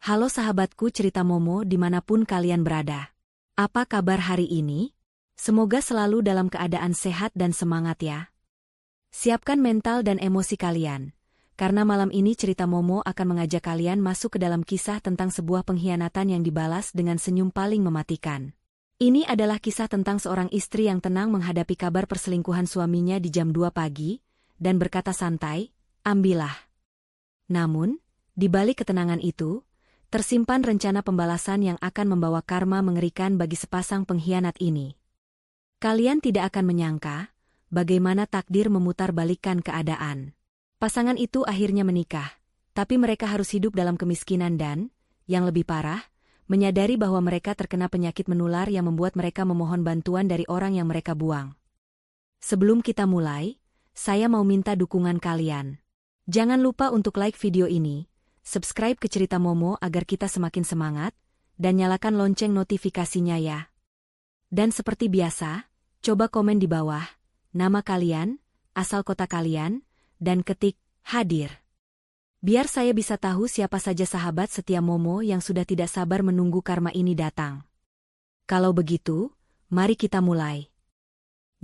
Halo sahabatku cerita Momo dimanapun kalian berada. Apa kabar hari ini? Semoga selalu dalam keadaan sehat dan semangat ya. Siapkan mental dan emosi kalian. Karena malam ini cerita Momo akan mengajak kalian masuk ke dalam kisah tentang sebuah pengkhianatan yang dibalas dengan senyum paling mematikan. Ini adalah kisah tentang seorang istri yang tenang menghadapi kabar perselingkuhan suaminya di jam 2 pagi, dan berkata santai, ambillah. Namun, di balik ketenangan itu, tersimpan rencana pembalasan yang akan membawa karma mengerikan bagi sepasang pengkhianat ini. Kalian tidak akan menyangka bagaimana takdir memutarbalikkan keadaan. Pasangan itu akhirnya menikah, tapi mereka harus hidup dalam kemiskinan dan, yang lebih parah, menyadari bahwa mereka terkena penyakit menular yang membuat mereka memohon bantuan dari orang yang mereka buang. Sebelum kita mulai, saya mau minta dukungan kalian. Jangan lupa untuk like video ini, subscribe ke cerita Momo agar kita semakin semangat, dan nyalakan lonceng notifikasinya ya. Dan seperti biasa, coba komen di bawah, nama kalian, asal kota kalian, dan ketik, hadir. Biar saya bisa tahu siapa saja sahabat setia Momo yang sudah tidak sabar menunggu karma ini datang. Kalau begitu, mari kita mulai.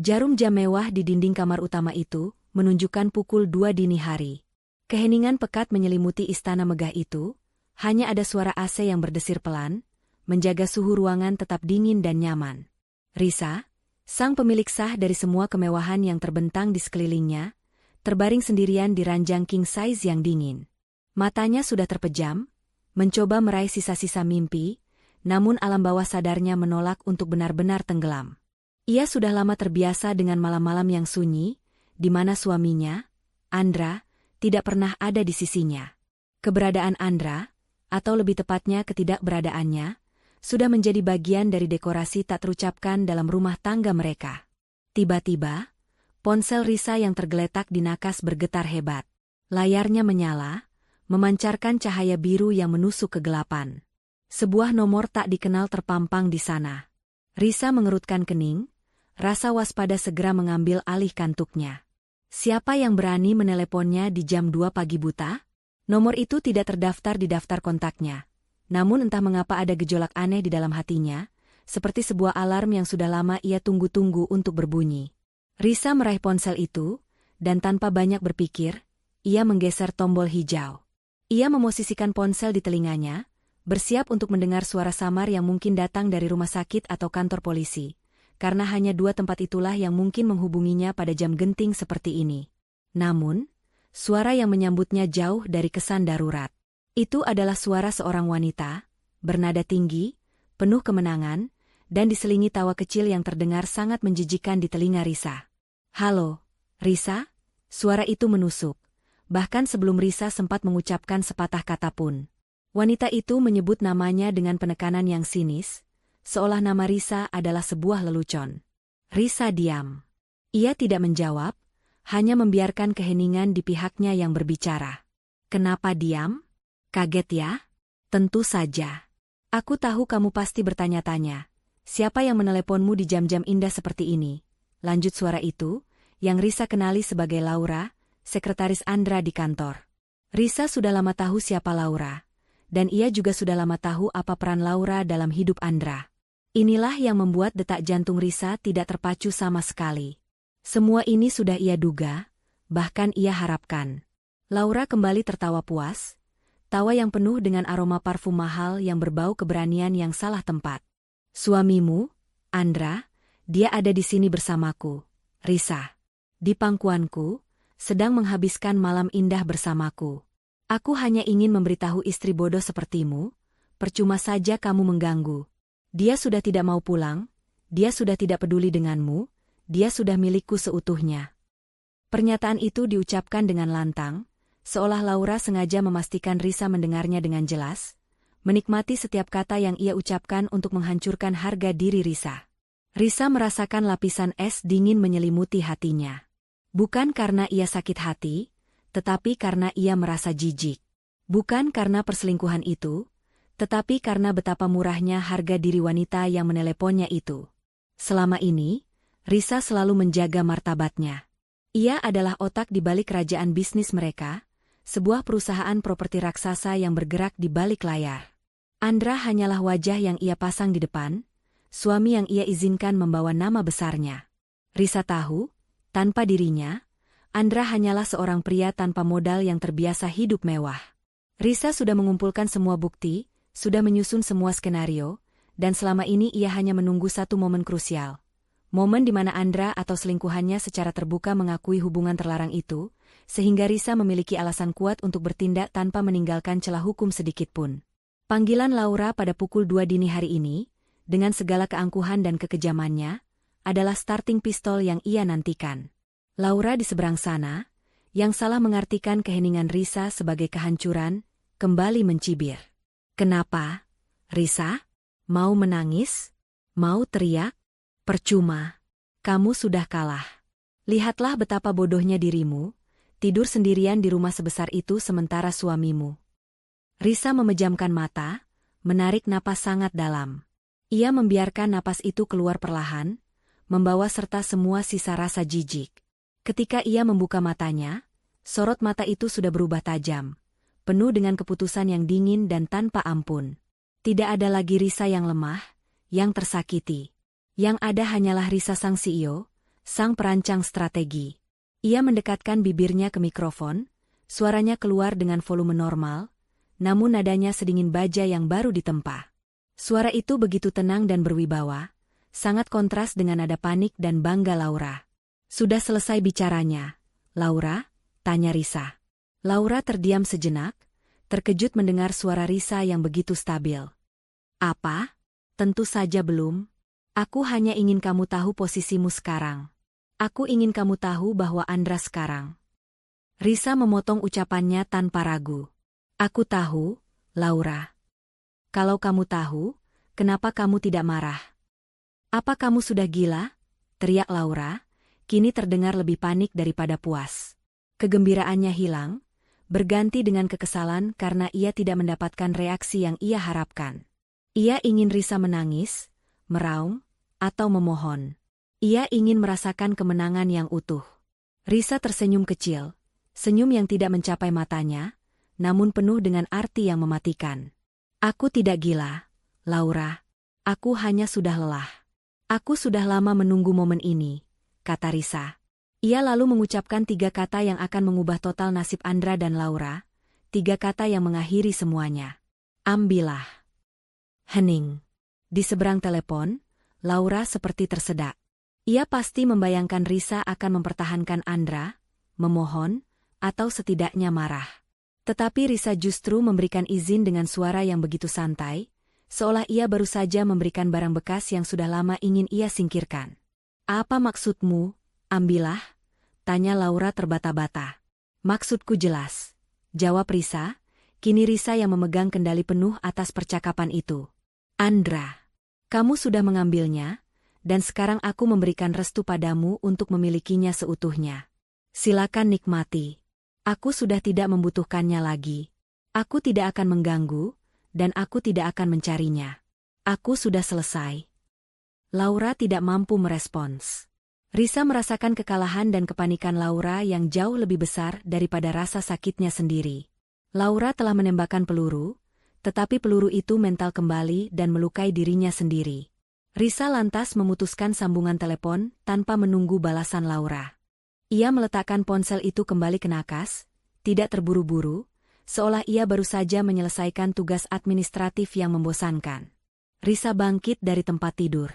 Jarum jam mewah di dinding kamar utama itu menunjukkan pukul 2 dini hari. Keheningan pekat menyelimuti istana megah itu, hanya ada suara AC yang berdesir pelan, menjaga suhu ruangan tetap dingin dan nyaman. Risa, sang pemilik sah dari semua kemewahan yang terbentang di sekelilingnya, terbaring sendirian di ranjang king size yang dingin. Matanya sudah terpejam, mencoba meraih sisa-sisa mimpi, namun alam bawah sadarnya menolak untuk benar-benar tenggelam. Ia sudah lama terbiasa dengan malam-malam yang sunyi, di mana suaminya, Andra, tidak pernah ada di sisinya. Keberadaan Andra, atau lebih tepatnya ketidakberadaannya, sudah menjadi bagian dari dekorasi tak terucapkan dalam rumah tangga mereka. Tiba-tiba, ponsel Risa yang tergeletak di nakas bergetar hebat. Layarnya menyala, memancarkan cahaya biru yang menusuk kegelapan. Sebuah nomor tak dikenal terpampang di sana. Risa mengerutkan kening, rasa waspada segera mengambil alih kantuknya. Siapa yang berani meneleponnya di jam 2 pagi buta? Nomor itu tidak terdaftar di daftar kontaknya. Namun entah mengapa ada gejolak aneh di dalam hatinya, seperti sebuah alarm yang sudah lama ia tunggu-tunggu untuk berbunyi. Risa meraih ponsel itu, dan tanpa banyak berpikir, ia menggeser tombol hijau. Ia memosisikan ponsel di telinganya, bersiap untuk mendengar suara samar yang mungkin datang dari rumah sakit atau kantor polisi. Karena hanya 2 tempat itulah yang mungkin menghubunginya pada jam genting seperti ini. Namun, suara yang menyambutnya jauh dari kesan darurat. Itu adalah suara seorang wanita, bernada tinggi, penuh kemenangan, dan diselingi tawa kecil yang terdengar sangat menjijikan di telinga Risa. Halo, Risa? Suara itu menusuk. Bahkan sebelum Risa sempat mengucapkan sepatah kata pun. Wanita itu menyebut namanya dengan penekanan yang sinis, seolah nama Risa adalah sebuah lelucon. Risa diam. Ia tidak menjawab, hanya membiarkan keheningan di pihaknya yang berbicara. Kenapa diam? Kaget ya? Tentu saja. Aku tahu kamu pasti bertanya-tanya, siapa yang meneleponmu di jam-jam indah seperti ini? Lanjut suara itu, yang Risa kenali sebagai Laura, sekretaris Andra di kantor. Risa sudah lama tahu siapa Laura, dan ia juga sudah lama tahu apa peran Laura dalam hidup Andra. Inilah yang membuat detak jantung Risa tidak terpacu sama sekali. Semua ini sudah ia duga, bahkan ia harapkan. Laura kembali tertawa puas, tawa yang penuh dengan aroma parfum mahal yang berbau keberanian yang salah tempat. Suamimu, Andra, dia ada di sini bersamaku, Risa. Di pangkuanku, sedang menghabiskan malam indah bersamaku. Aku hanya ingin memberitahu istri bodoh sepertimu, percuma saja kamu mengganggu. Dia sudah tidak mau pulang, dia sudah tidak peduli denganmu, dia sudah milikku seutuhnya. Pernyataan itu diucapkan dengan lantang, seolah Laura sengaja memastikan Risa mendengarnya dengan jelas, menikmati setiap kata yang ia ucapkan untuk menghancurkan harga diri Risa. Risa merasakan lapisan es dingin menyelimuti hatinya. Bukan karena ia sakit hati, tetapi karena ia merasa jijik. Bukan karena perselingkuhan itu, tetapi karena betapa murahnya harga diri wanita yang meneleponnya itu. Selama ini, Risa selalu menjaga martabatnya. Ia adalah otak di balik kerajaan bisnis mereka, sebuah perusahaan properti raksasa yang bergerak di balik layar. Andra hanyalah wajah yang ia pasang di depan, suami yang ia izinkan membawa nama besarnya. Risa tahu, tanpa dirinya, Andra hanyalah seorang pria tanpa modal yang terbiasa hidup mewah. Risa sudah mengumpulkan semua bukti, sudah menyusun semua skenario, dan selama ini ia hanya menunggu satu momen krusial. Momen di mana Andra atau selingkuhannya secara terbuka mengakui hubungan terlarang itu, sehingga Risa memiliki alasan kuat untuk bertindak tanpa meninggalkan celah hukum sedikitpun. Panggilan Laura pada pukul 2 dini hari ini, dengan segala keangkuhan dan kekejamannya, adalah starting pistol yang ia nantikan. Laura di seberang sana, yang salah mengartikan keheningan Risa sebagai kehancuran, kembali mencibir. Kenapa, Risa? Mau menangis? Mau teriak? Percuma. Kamu sudah kalah. Lihatlah betapa bodohnya dirimu, tidur sendirian di rumah sebesar itu sementara suamimu. Risa memejamkan mata, menarik napas sangat dalam. Ia membiarkan napas itu keluar perlahan, membawa serta semua sisa rasa jijik. Ketika ia membuka matanya, sorot mata itu sudah berubah tajam, penuh dengan keputusan yang dingin dan tanpa ampun. Tidak ada lagi Risa yang lemah, yang tersakiti. Yang ada hanyalah Risa sang CEO, sang perancang strategi. Ia mendekatkan bibirnya ke mikrofon, suaranya keluar dengan volume normal, namun nadanya sedingin baja yang baru ditempa. Suara itu begitu tenang dan berwibawa, sangat kontras dengan nada panik dan bangga Laura. Sudah selesai bicaranya, Laura? Tanya Risa. Laura terdiam sejenak, terkejut mendengar suara Risa yang begitu stabil. Apa? Tentu saja belum. Aku hanya ingin kamu tahu posisimu sekarang. Aku ingin kamu tahu bahwa Andra sekarang. Risa memotong ucapannya tanpa ragu. Aku tahu, Laura. Kalau kamu tahu, kenapa kamu tidak marah? Apa kamu sudah gila? Teriak Laura, kini terdengar lebih panik daripada puas. Kegembiraannya hilang, berganti dengan kekesalan karena ia tidak mendapatkan reaksi yang ia harapkan. Ia ingin Risa menangis, meraung, atau memohon. Ia ingin merasakan kemenangan yang utuh. Risa tersenyum kecil, senyum yang tidak mencapai matanya, namun penuh dengan arti yang mematikan. Aku tidak gila, Laura. Aku hanya sudah lelah. Aku sudah lama menunggu momen ini, kata Risa. Ia lalu mengucapkan 3 kata yang akan mengubah total nasib Andra dan Laura, 3 kata yang mengakhiri semuanya. Ambillah. Hening. Di seberang telepon, Laura seperti tersedak. Ia pasti membayangkan Risa akan mempertahankan Andra, memohon, atau setidaknya marah. Tetapi Risa justru memberikan izin dengan suara yang begitu santai, seolah ia baru saja memberikan barang bekas yang sudah lama ingin ia singkirkan. Apa maksudmu, ambillah? Tanya Laura terbata-bata. Maksudku jelas, jawab Risa, kini Risa yang memegang kendali penuh atas percakapan itu. Andra, kamu sudah mengambilnya, dan sekarang aku memberikan restu padamu untuk memilikinya seutuhnya. Silakan nikmati. Aku sudah tidak membutuhkannya lagi. Aku tidak akan mengganggu, dan aku tidak akan mencarinya. Aku sudah selesai. Laura tidak mampu merespons. Risa merasakan kekalahan dan kepanikan Laura yang jauh lebih besar daripada rasa sakitnya sendiri. Laura telah menembakkan peluru, tetapi peluru itu mental kembali dan melukai dirinya sendiri. Risa lantas memutuskan sambungan telepon tanpa menunggu balasan Laura. Ia meletakkan ponsel itu kembali ke nakas, tidak terburu-buru, seolah ia baru saja menyelesaikan tugas administratif yang membosankan. Risa bangkit dari tempat tidur.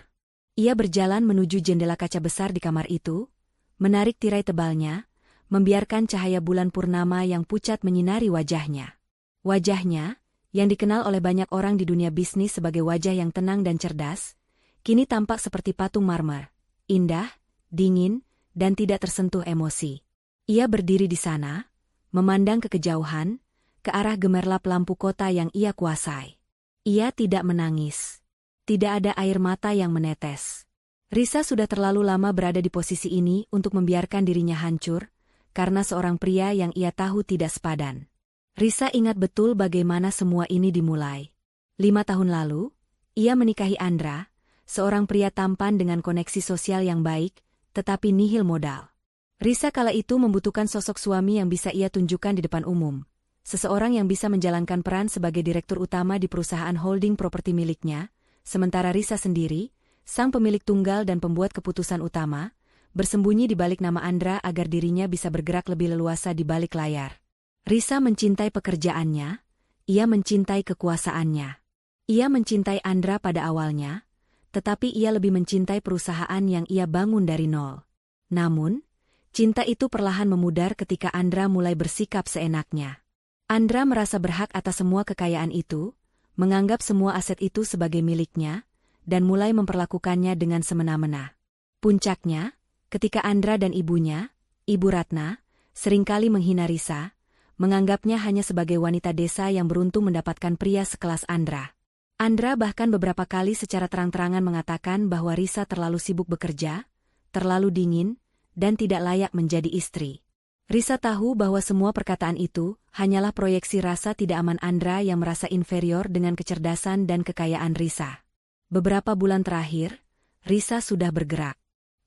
Ia berjalan menuju jendela kaca besar di kamar itu, menarik tirai tebalnya, membiarkan cahaya bulan purnama yang pucat menyinari wajahnya. Wajahnya, yang dikenal oleh banyak orang di dunia bisnis sebagai wajah yang tenang dan cerdas, kini tampak seperti patung marmer, indah, dingin, dan tidak tersentuh emosi. Ia berdiri di sana, memandang ke kejauhan, ke arah gemerlap lampu kota yang ia kuasai. Ia tidak menangis. Tidak ada air mata yang menetes. Risa sudah terlalu lama berada di posisi ini untuk membiarkan dirinya hancur, karena seorang pria yang ia tahu tidak sepadan. Risa ingat betul bagaimana semua ini dimulai. 5 tahun lalu, ia menikahi Andra, seorang pria tampan dengan koneksi sosial yang baik, tetapi nihil modal. Risa kala itu membutuhkan sosok suami yang bisa ia tunjukkan di depan umum. seseorang yang bisa menjalankan peran sebagai direktur utama di perusahaan holding properti miliknya, sementara Risa sendiri, sang pemilik tunggal dan pembuat keputusan utama, bersembunyi di balik nama Andra agar dirinya bisa bergerak lebih leluasa di balik layar. Risa mencintai pekerjaannya, ia mencintai kekuasaannya. Ia mencintai Andra pada awalnya, tetapi ia lebih mencintai perusahaan yang ia bangun dari nol. Namun, cinta itu perlahan memudar ketika Andra mulai bersikap seenaknya. Andra merasa berhak atas semua kekayaan itu, menganggap semua aset itu sebagai miliknya, dan mulai memperlakukannya dengan semena-mena. Puncaknya, ketika Andra dan ibunya, Ibu Ratna, seringkali menghina Risa, menganggapnya hanya sebagai wanita desa yang beruntung mendapatkan pria sekelas Andra. Andra bahkan beberapa kali secara terang-terangan mengatakan bahwa Risa terlalu sibuk bekerja, terlalu dingin, dan tidak layak menjadi istri. Risa tahu bahwa semua perkataan itu hanyalah proyeksi rasa tidak aman Andra yang merasa inferior dengan kecerdasan dan kekayaan Risa. Beberapa bulan terakhir, Risa sudah bergerak.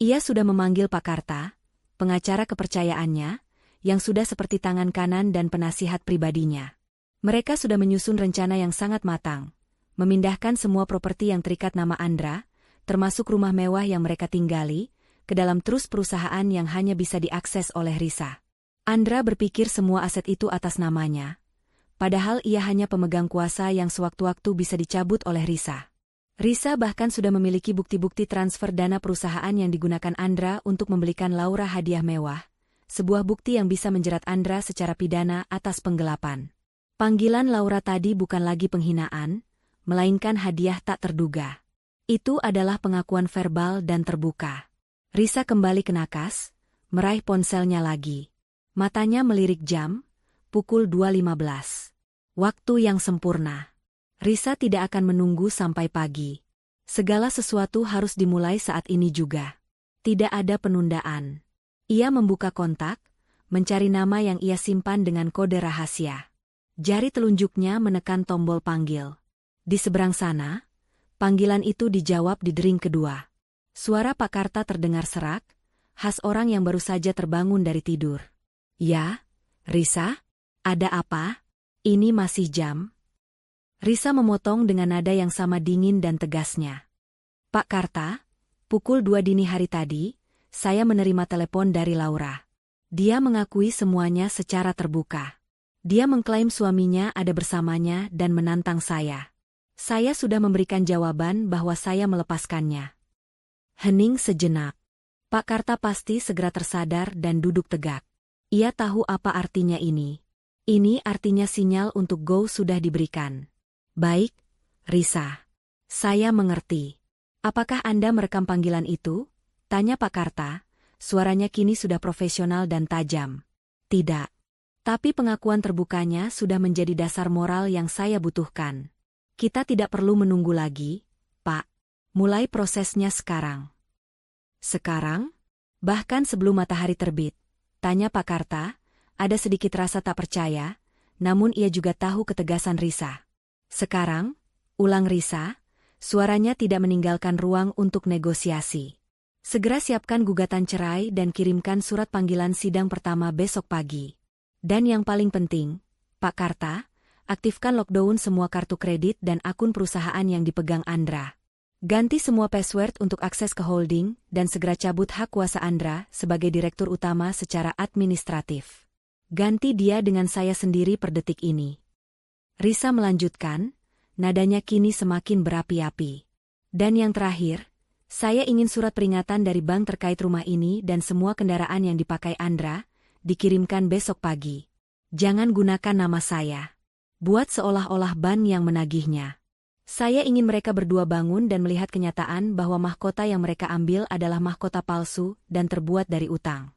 Ia sudah memanggil Pak Karta, pengacara kepercayaannya, yang sudah seperti tangan kanan dan penasihat pribadinya. Mereka sudah menyusun rencana yang sangat matang, memindahkan semua properti yang terikat nama Andra, termasuk rumah mewah yang mereka tinggali, ke dalam trust perusahaan yang hanya bisa diakses oleh Risa. Andra berpikir semua aset itu atas namanya, padahal ia hanya pemegang kuasa yang sewaktu-waktu bisa dicabut oleh Risa. Risa bahkan sudah memiliki bukti-bukti transfer dana perusahaan yang digunakan Andra untuk membelikan Laura hadiah mewah, sebuah bukti yang bisa menjerat Andra secara pidana atas penggelapan. Panggilan Laura tadi bukan lagi penghinaan, melainkan hadiah tak terduga. Itu adalah pengakuan verbal dan terbuka. Risa kembali ke nakas, meraih ponselnya lagi. Matanya melirik jam, pukul 2.15. Waktu yang sempurna. Risa tidak akan menunggu sampai pagi. Segala sesuatu harus dimulai saat ini juga. Tidak ada penundaan. Ia membuka kontak, mencari nama yang ia simpan dengan kode rahasia. Jari telunjuknya menekan tombol panggil. Di seberang sana, panggilan itu dijawab di dering kedua. Suara Pak Karta terdengar serak, khas orang yang baru saja terbangun dari tidur. Ya, Risa? Ada apa? Ini masih jam? Risa memotong dengan nada yang sama dingin dan tegasnya. Pak Karta, pukul 2 dini hari tadi, saya menerima telepon dari Laura. Dia mengakui semuanya secara terbuka. Dia mengklaim suaminya ada bersamanya dan menantang saya. Saya sudah memberikan jawaban bahwa saya melepaskannya. Hening sejenak. Pak Karta pasti segera tersadar dan duduk tegak. Ia tahu apa artinya ini. Ini artinya sinyal untuk go sudah diberikan. Baik, Risa. Saya mengerti. Apakah Anda merekam panggilan itu? Tanya Pak Karta, suaranya kini sudah profesional dan tajam. Tidak. Tapi pengakuan terbukanya sudah menjadi dasar moral yang saya butuhkan. Kita tidak perlu menunggu lagi, Pak. Mulai prosesnya sekarang. Sekarang? Bahkan sebelum matahari terbit. Tanya Pak Karta, ada sedikit rasa tak percaya, namun ia juga tahu ketegasan Risa. Sekarang, ulang Risa, suaranya tidak meninggalkan ruang untuk negosiasi. Segera siapkan gugatan cerai dan kirimkan surat panggilan sidang pertama besok pagi. Dan yang paling penting, Pak Karta, aktifkan lockdown semua kartu kredit dan akun perusahaan yang dipegang Andra. Ganti semua password untuk akses ke holding dan segera cabut hak kuasa Andra sebagai direktur utama secara administratif. Ganti dia dengan saya sendiri per detik ini. Risa melanjutkan, nadanya kini semakin berapi-api. Dan yang terakhir, saya ingin surat peringatan dari bank terkait rumah ini dan semua kendaraan yang dipakai Andra, dikirimkan besok pagi. Jangan gunakan nama saya. Buat seolah-olah bank yang menagihnya. Saya ingin mereka berdua bangun dan melihat kenyataan bahwa mahkota yang mereka ambil adalah mahkota palsu dan terbuat dari utang.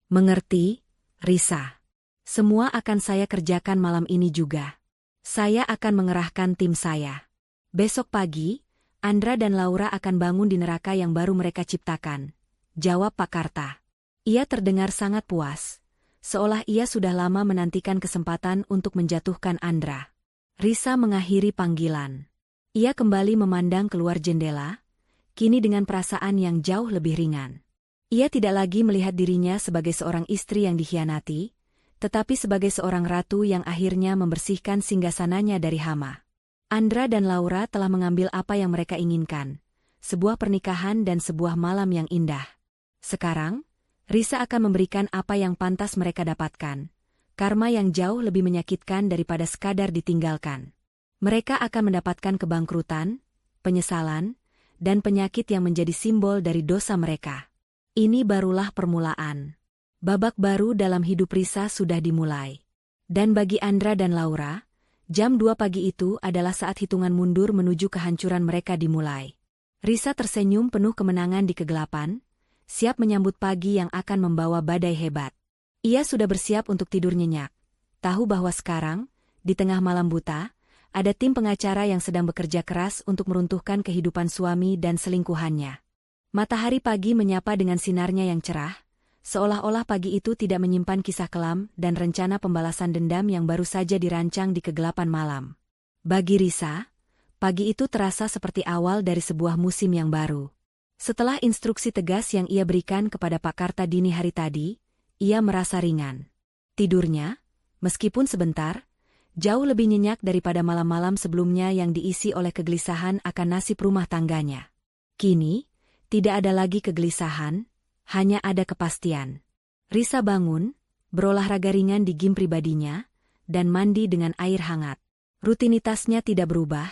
Mengerti, Risa? Semua akan saya kerjakan malam ini juga. Saya akan mengerahkan tim saya. Besok pagi, Andra dan Laura akan bangun di neraka yang baru mereka ciptakan. Jawab Pak Karta. Ia terdengar sangat puas, seolah ia sudah lama menantikan kesempatan untuk menjatuhkan Andra. Risa mengakhiri panggilan. Ia kembali memandang keluar jendela, kini dengan perasaan yang jauh lebih ringan. Ia tidak lagi melihat dirinya sebagai seorang istri yang dikhianati, tetapi sebagai seorang ratu yang akhirnya membersihkan singgasananya dari hama. Andra dan Laura telah mengambil apa yang mereka inginkan, sebuah pernikahan dan sebuah malam yang indah. Sekarang, Risa akan memberikan apa yang pantas mereka dapatkan, karma yang jauh lebih menyakitkan daripada sekadar ditinggalkan. Mereka akan mendapatkan kebangkrutan, penyesalan, dan penyakit yang menjadi simbol dari dosa mereka. Ini barulah permulaan. Babak baru dalam hidup Risa sudah dimulai. Dan bagi Andra dan Laura, jam 2 pagi itu adalah saat hitungan mundur menuju kehancuran mereka dimulai. Risa tersenyum penuh kemenangan di kegelapan, siap menyambut pagi yang akan membawa badai hebat. Ia sudah bersiap untuk tidur nyenyak. Tahu bahwa sekarang, di tengah malam buta, ada tim pengacara yang sedang bekerja keras untuk meruntuhkan kehidupan suami dan selingkuhannya. Matahari pagi menyapa dengan sinarnya yang cerah, seolah-olah pagi itu tidak menyimpan kisah kelam dan rencana pembalasan dendam yang baru saja dirancang di kegelapan malam. Bagi Risa, pagi itu terasa seperti awal dari sebuah musim yang baru. Setelah instruksi tegas yang ia berikan kepada Pak Karta dini hari tadi, ia merasa ringan. Tidurnya, meskipun sebentar, jauh lebih nyenyak daripada malam-malam sebelumnya yang diisi oleh kegelisahan akan nasib rumah tangganya. Kini, tidak ada lagi kegelisahan, hanya ada kepastian. Risa bangun, berolahraga ringan di gym pribadinya, dan mandi dengan air hangat. Rutinitasnya tidak berubah,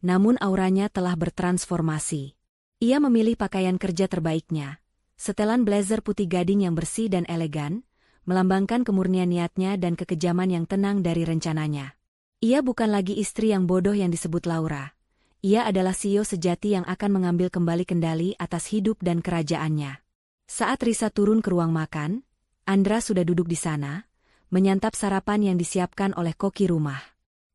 namun auranya telah bertransformasi. Ia memilih pakaian kerja terbaiknya, setelan blazer putih gading yang bersih dan elegan, melambangkan kemurnian niatnya dan kekejaman yang tenang dari rencananya. Ia bukan lagi istri yang bodoh yang disebut Laura. Ia adalah CEO sejati yang akan mengambil kembali kendali atas hidup dan kerajaannya. Saat Risa turun ke ruang makan, Andra sudah duduk di sana, menyantap sarapan yang disiapkan oleh koki rumah.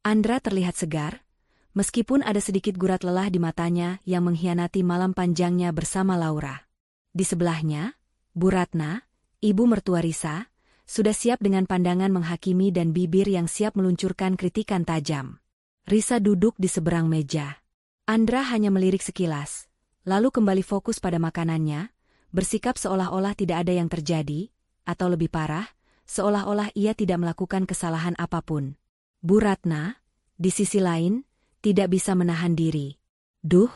Andra terlihat segar, meskipun ada sedikit gurat lelah di matanya yang mengkhianati malam panjangnya bersama Laura. Di sebelahnya, Bu Ratna, ibu mertua Risa, sudah siap dengan pandangan menghakimi dan bibir yang siap meluncurkan kritikan tajam. Risa duduk di seberang meja. Andra hanya melirik sekilas, lalu kembali fokus pada makanannya, bersikap seolah-olah tidak ada yang terjadi, atau lebih parah, seolah-olah ia tidak melakukan kesalahan apapun. Bu Ratna, di sisi lain, tidak bisa menahan diri. Duh,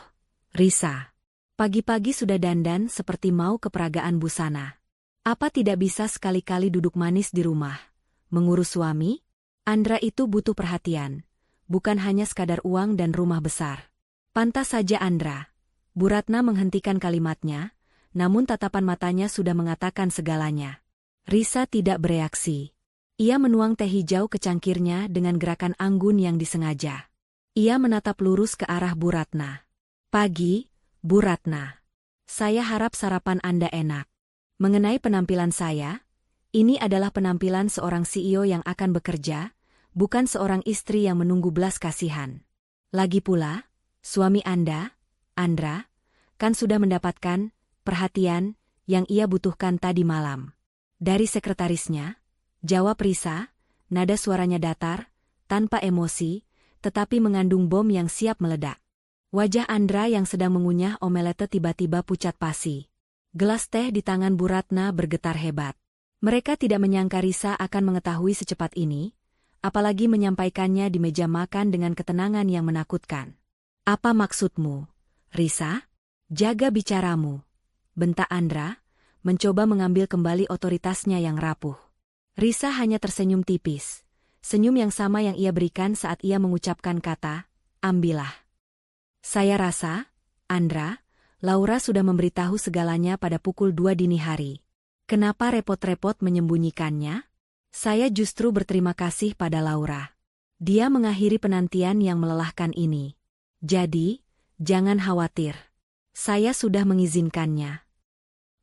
Risa. Pagi-pagi sudah dandan seperti mau ke peragaan busana. Apa tidak bisa sekali-kali duduk manis di rumah, mengurus suami? Andra itu butuh perhatian, bukan hanya sekadar uang dan rumah besar. Pantas saja Andra. Bu Ratna menghentikan kalimatnya, namun tatapan matanya sudah mengatakan segalanya. Risa tidak bereaksi. Ia menuang teh hijau ke cangkirnya dengan gerakan anggun yang disengaja. Ia menatap lurus ke arah Bu Ratna. Pagi, Bu Ratna. Saya harap sarapan Anda enak. Mengenai penampilan saya, ini adalah penampilan seorang CEO yang akan bekerja, bukan seorang istri yang menunggu belas kasihan. Lagi pula, suami Anda, Andra, kan sudah mendapatkan perhatian yang ia butuhkan tadi malam. Dari sekretarisnya, jawab Risa, nada suaranya datar, tanpa emosi, tetapi mengandung bom yang siap meledak. Wajah Andra yang sedang mengunyah omelette tiba-tiba pucat pasi. Gelas teh di tangan Bu Ratna bergetar hebat. Mereka tidak menyangka Risa akan mengetahui secepat ini, apalagi menyampaikannya di meja makan dengan ketenangan yang menakutkan. Apa maksudmu, Risa? Jaga bicaramu, bentak Andra, mencoba mengambil kembali otoritasnya yang rapuh. Risa hanya tersenyum tipis. Senyum yang sama yang ia berikan saat ia mengucapkan kata, ambillah. Saya rasa, Andra, Laura sudah memberitahu segalanya pada pukul 2 dini hari. Kenapa repot-repot menyembunyikannya? Saya justru berterima kasih pada Laura. Dia mengakhiri penantian yang melelahkan ini. Jadi, jangan khawatir. Saya sudah mengizinkannya.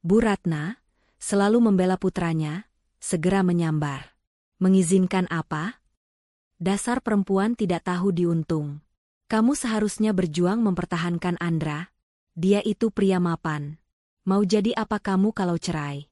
Bu Ratna, selalu membela putranya, segera menyambar. Mengizinkan apa? Dasar perempuan tidak tahu diuntung. Kamu seharusnya berjuang mempertahankan Andra. Dia itu pria mapan. Mau jadi apa kamu kalau cerai?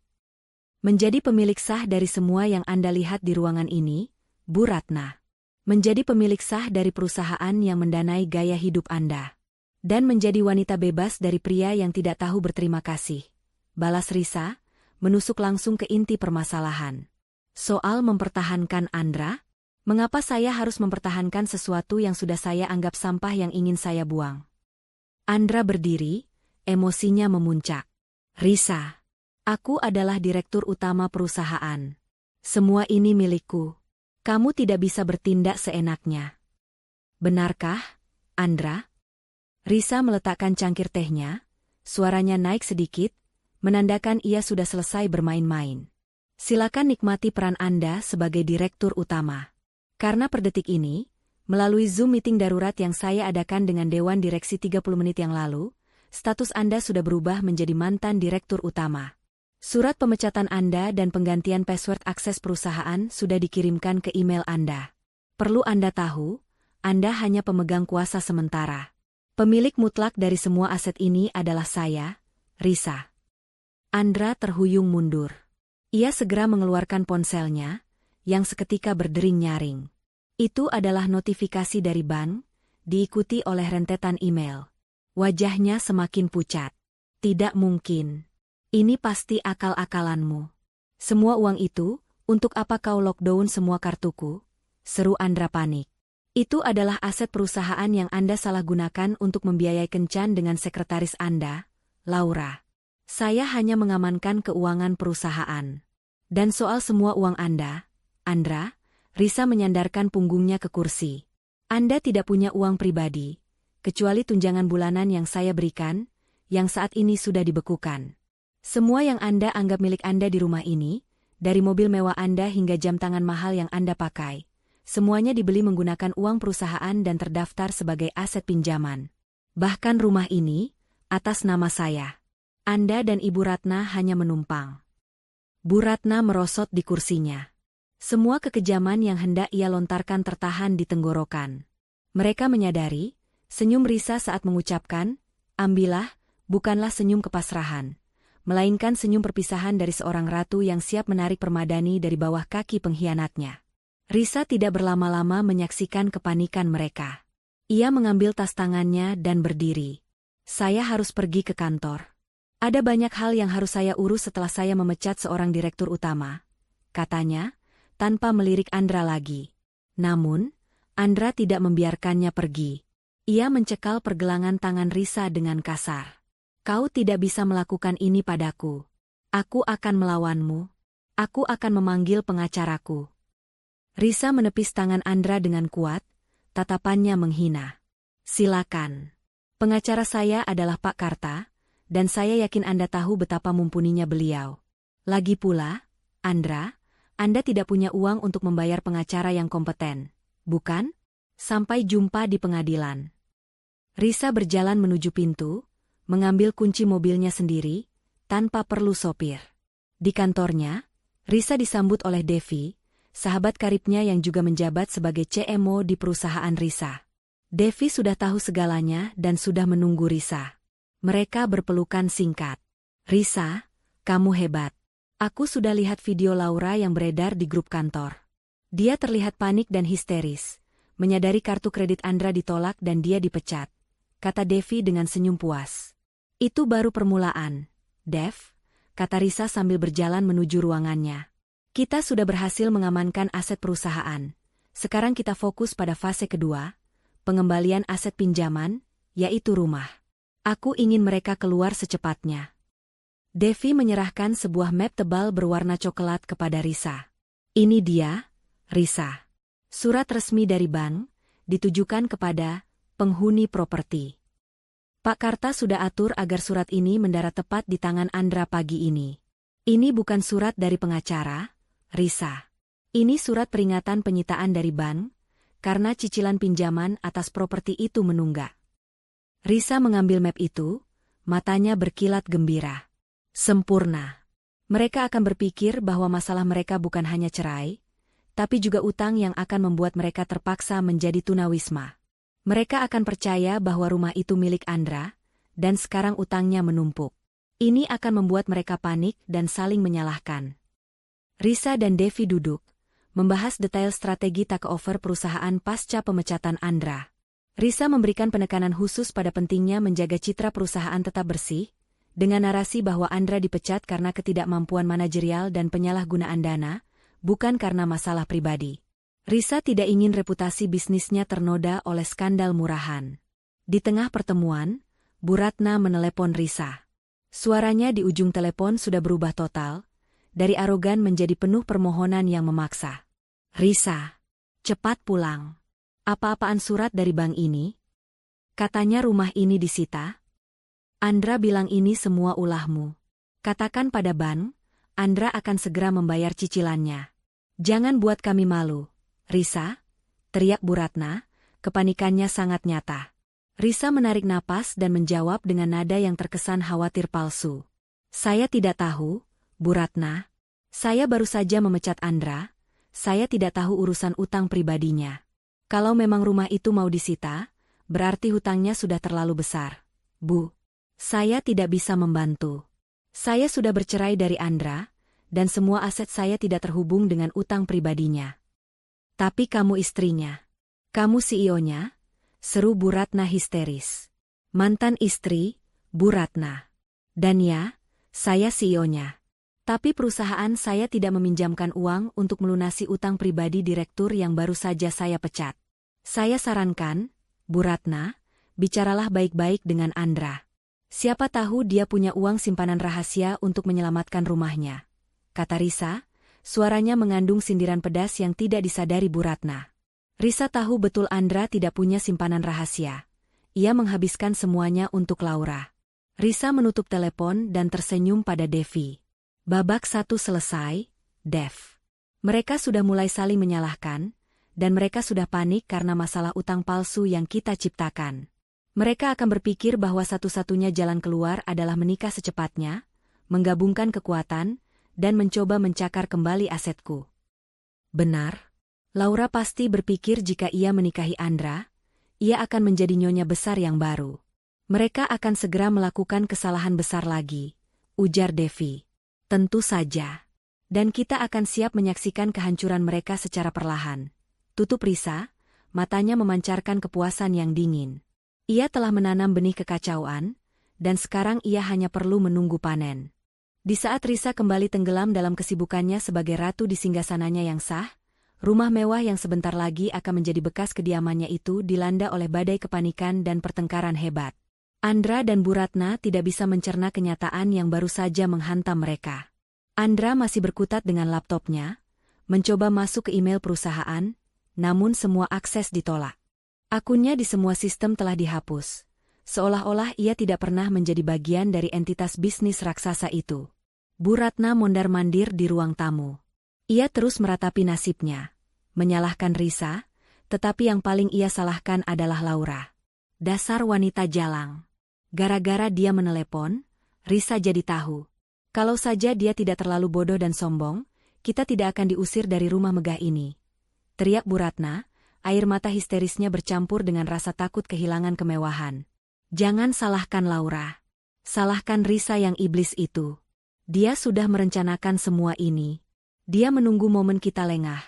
Menjadi pemilik sah dari semua yang Anda lihat di ruangan ini, Bu Ratna. Menjadi pemilik sah dari perusahaan yang mendanai gaya hidup Anda. Dan menjadi wanita bebas dari pria yang tidak tahu berterima kasih. Balas Risa, menusuk langsung ke inti permasalahan. Soal mempertahankan Andra? Mengapa saya harus mempertahankan sesuatu yang sudah saya anggap sampah yang ingin saya buang? Andra berdiri, emosinya memuncak. Risa, aku adalah direktur utama perusahaan. Semua ini milikku. Kamu tidak bisa bertindak seenaknya. Benarkah, Andra? Risa meletakkan cangkir tehnya, suaranya naik sedikit, menandakan ia sudah selesai bermain-main. Silakan nikmati peran Anda sebagai direktur utama. Karena per detik ini, melalui Zoom meeting darurat yang saya adakan dengan Dewan Direksi 30 menit yang lalu, status Anda sudah berubah menjadi mantan direktur utama. Surat pemecatan Anda dan penggantian password akses perusahaan sudah dikirimkan ke email Anda. Perlu Anda tahu, Anda hanya pemegang kuasa sementara. Pemilik mutlak dari semua aset ini adalah saya, Risa. Andra terhuyung mundur. Ia segera mengeluarkan ponselnya, yang seketika berdering nyaring. Itu adalah notifikasi dari bank, diikuti oleh rentetan email. Wajahnya semakin pucat. Tidak mungkin. Ini pasti akal-akalanmu. Semua uang itu, untuk apa kau lockdown semua kartuku? Seru Andra panik. Itu adalah aset perusahaan yang Anda salah gunakan untuk membiayai kencan dengan sekretaris Anda, Laura. Saya hanya mengamankan keuangan perusahaan. Dan soal semua uang Anda, Andra, Risa menyandarkan punggungnya ke kursi. Anda tidak punya uang pribadi, kecuali tunjangan bulanan yang saya berikan, yang saat ini sudah dibekukan. Semua yang Anda anggap milik Anda di rumah ini, dari mobil mewah Anda hingga jam tangan mahal yang Anda pakai, semuanya dibeli menggunakan uang perusahaan dan terdaftar sebagai aset pinjaman. Bahkan rumah ini, atas nama saya. Anda dan Ibu Ratna hanya menumpang. Bu Ratna merosot di kursinya. Semua kekejaman yang hendak ia lontarkan tertahan di tenggorokan. Mereka menyadari, senyum Risa saat mengucapkan, ambillah, bukanlah senyum kepasrahan, melainkan senyum perpisahan dari seorang ratu yang siap menarik permadani dari bawah kaki pengkhianatnya. Risa tidak berlama-lama menyaksikan kepanikan mereka. Ia mengambil tas tangannya dan berdiri. Saya harus pergi ke kantor. Ada banyak hal yang harus saya urus setelah saya memecat seorang direktur utama, katanya, tanpa melirik Andra lagi. Namun, Andra tidak membiarkannya pergi. Ia mencekal pergelangan tangan Risa dengan kasar. Kau tidak bisa melakukan ini padaku. Aku akan melawanmu. Aku akan memanggil pengacaraku. Risa menepis tangan Andra dengan kuat, tatapannya menghina. Silakan. Pengacara saya adalah Pak Karta, dan saya yakin Anda tahu betapa mumpuninya beliau. Lagi pula, Andra, Anda tidak punya uang untuk membayar pengacara yang kompeten, bukan? Sampai jumpa di pengadilan. Risa berjalan menuju pintu, mengambil kunci mobilnya sendiri, tanpa perlu sopir. Di kantornya, Risa disambut oleh Devi, sahabat karibnya yang juga menjabat sebagai CMO di perusahaan Risa. Devi sudah tahu segalanya dan sudah menunggu Risa. Mereka berpelukan singkat. Risa, kamu hebat. Aku sudah lihat video Laura yang beredar di grup kantor. Dia terlihat panik dan histeris, menyadari kartu kredit Andra ditolak dan dia dipecat, kata Devi dengan senyum puas. Itu baru permulaan, Dev, kata Risa sambil berjalan menuju ruangannya. Kita sudah berhasil mengamankan aset perusahaan. Sekarang kita fokus pada fase kedua, pengembalian aset pinjaman, yaitu rumah. Aku ingin mereka keluar secepatnya. Devi menyerahkan sebuah map tebal berwarna coklat kepada Risa. Ini dia, Risa. Surat resmi dari bank, ditujukan kepada penghuni properti. Pak Karta sudah atur agar surat ini mendarat tepat di tangan Andra pagi ini. Ini bukan surat dari pengacara, Risa. Ini surat peringatan penyitaan dari bank, karena cicilan pinjaman atas properti itu menunggak. Risa mengambil map itu, matanya berkilat gembira. Sempurna. Mereka akan berpikir bahwa masalah mereka bukan hanya cerai, tapi juga utang yang akan membuat mereka terpaksa menjadi tunawisma. Mereka akan percaya bahwa rumah itu milik Andra, dan sekarang utangnya menumpuk. Ini akan membuat mereka panik dan saling menyalahkan. Risa dan Devi duduk, membahas detail strategi takeover perusahaan pasca pemecatan Andra. Risa memberikan penekanan khusus pada pentingnya menjaga citra perusahaan tetap bersih, dengan narasi bahwa Andra dipecat karena ketidakmampuan manajerial dan penyalahgunaan dana, bukan karena masalah pribadi. Risa tidak ingin reputasi bisnisnya ternoda oleh skandal murahan. Di tengah pertemuan, Bu Ratna menelepon Risa. Suaranya di ujung telepon sudah berubah total, dari arogan menjadi penuh permohonan yang memaksa. "Risa, cepat pulang. Apa-apaan surat dari bank ini? Katanya rumah ini disita." "Andra bilang ini semua ulahmu. Katakan pada bank, Andra akan segera membayar cicilannya. Jangan buat kami malu, Risa," teriak Bu Ratna, kepanikannya sangat nyata. Risa menarik napas dan menjawab dengan nada yang terkesan khawatir palsu. "Saya tidak tahu, Bu Ratna. Saya baru saja memecat Andra, saya tidak tahu urusan utang pribadinya. Kalau memang rumah itu mau disita, berarti hutangnya sudah terlalu besar. Bu, saya tidak bisa membantu. Saya sudah bercerai dari Andra, dan semua aset saya tidak terhubung dengan utang pribadinya." "Tapi kamu istrinya. Kamu CEO-nya?" seru Bu Ratna histeris. "Mantan istri, Bu Ratna. Dan ya, saya CEO-nya. Tapi perusahaan saya tidak meminjamkan uang untuk melunasi utang pribadi direktur yang baru saja saya pecat. Saya sarankan, Bu Ratna, bicaralah baik-baik dengan Andra. Siapa tahu dia punya uang simpanan rahasia untuk menyelamatkan rumahnya," kata Risa, suaranya mengandung sindiran pedas yang tidak disadari Bu Ratna. Risa tahu betul Andra tidak punya simpanan rahasia. Ia menghabiskan semuanya untuk Laura. Risa menutup telepon dan tersenyum pada Devi. Babak 1 selesai, Dev. Mereka sudah mulai saling menyalahkan, dan mereka sudah panik karena masalah utang palsu yang kita ciptakan. Mereka akan berpikir bahwa satu-satunya jalan keluar adalah menikah secepatnya, menggabungkan kekuatan, dan mencoba mencakar kembali asetku. Benar. Laura pasti berpikir jika ia menikahi Andra, ia akan menjadi nyonya besar yang baru. Mereka akan segera melakukan kesalahan besar lagi, ujar Devi. Tentu saja. Dan kita akan siap menyaksikan kehancuran mereka secara perlahan. Tutup Risa, matanya memancarkan kepuasan yang dingin. Ia telah menanam benih kekacauan, dan sekarang ia hanya perlu menunggu panen. Di saat Risa kembali tenggelam dalam kesibukannya sebagai ratu di singgasananya yang sah, rumah mewah yang sebentar lagi akan menjadi bekas kediamannya itu dilanda oleh badai kepanikan dan pertengkaran hebat. Andra dan Bu Ratna tidak bisa mencerna kenyataan yang baru saja menghantam mereka. Andra masih berkutat dengan laptopnya, mencoba masuk ke email perusahaan, namun semua akses ditolak. Akunnya di semua sistem telah dihapus, seolah-olah ia tidak pernah menjadi bagian dari entitas bisnis raksasa itu. Bu Ratna mondar-mandir di ruang tamu. Ia terus meratapi nasibnya, menyalahkan Risa, tetapi yang paling ia salahkan adalah Laura. Dasar wanita jalang. Gara-gara dia menelepon, Risa jadi tahu. Kalau saja dia tidak terlalu bodoh dan sombong, kita tidak akan diusir dari rumah megah ini. Teriak Bu Ratna. Air mata histerisnya bercampur dengan rasa takut kehilangan kemewahan. Jangan salahkan Laura. Salahkan Risa yang iblis itu. Dia sudah merencanakan semua ini. Dia menunggu momen kita lengah.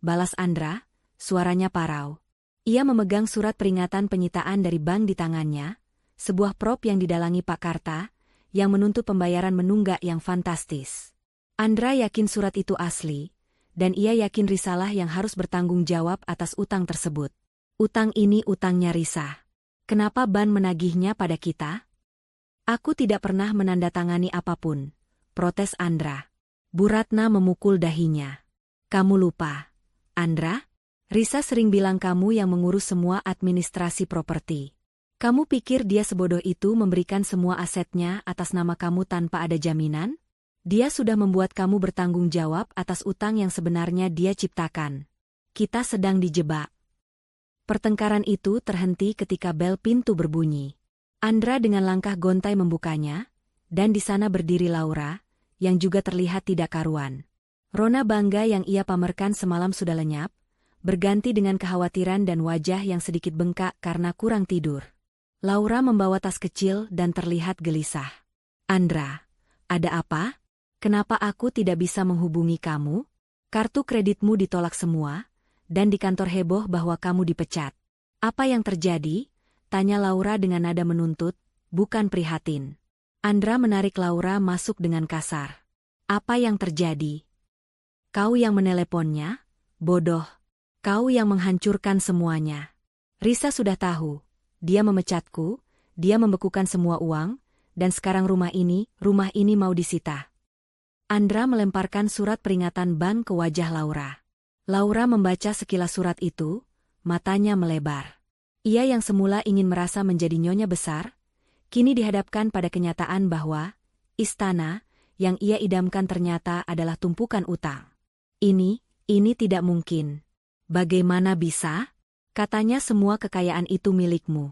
Balas Andra, suaranya parau. Ia memegang surat peringatan penyitaan dari bank di tangannya, sebuah prop yang didalangi Pak Karta, yang menuntut pembayaran menunggak yang fantastis. Andra yakin surat itu asli, dan ia yakin Risalah yang harus bertanggung jawab atas utang tersebut. Utang ini utangnya Risa. Kenapa ban menagihnya pada kita? Aku tidak pernah menandatangani apapun, protes Andra. Bu Ratna memukul dahinya. Kamu lupa, Andra? Risa sering bilang kamu yang mengurus semua administrasi properti. Kamu pikir dia sebodoh itu memberikan semua asetnya atas nama kamu tanpa ada jaminan? Dia sudah membuat kamu bertanggung jawab atas utang yang sebenarnya dia ciptakan. Kita sedang dijebak. Pertengkaran itu terhenti ketika bel pintu berbunyi. Andra dengan langkah gontai membukanya, dan di sana berdiri Laura, yang juga terlihat tidak karuan. Rona bangga yang ia pamerkan semalam sudah lenyap, berganti dengan kekhawatiran dan wajah yang sedikit bengkak karena kurang tidur. Laura membawa tas kecil dan terlihat gelisah. Andra, ada apa? Kenapa aku tidak bisa menghubungi kamu? Kartu kreditmu ditolak semua, dan di kantor heboh bahwa kamu dipecat. Apa yang terjadi? Tanya Laura dengan nada menuntut, bukan prihatin. Andra menarik Laura masuk dengan kasar. Apa yang terjadi? Kau yang meneleponnya? Bodoh. Kau yang menghancurkan semuanya. Risa sudah tahu. Dia memecatku, dia membekukan semua uang, dan sekarang rumah ini mau disita. Andra melemparkan surat peringatan ban ke wajah Laura. Laura membaca sekilas surat itu, matanya melebar. Ia yang semula ingin merasa menjadi nyonya besar, kini dihadapkan pada kenyataan bahwa istana yang ia idamkan ternyata adalah tumpukan utang. Ini tidak mungkin. Bagaimana bisa? Katanya semua kekayaan itu milikmu.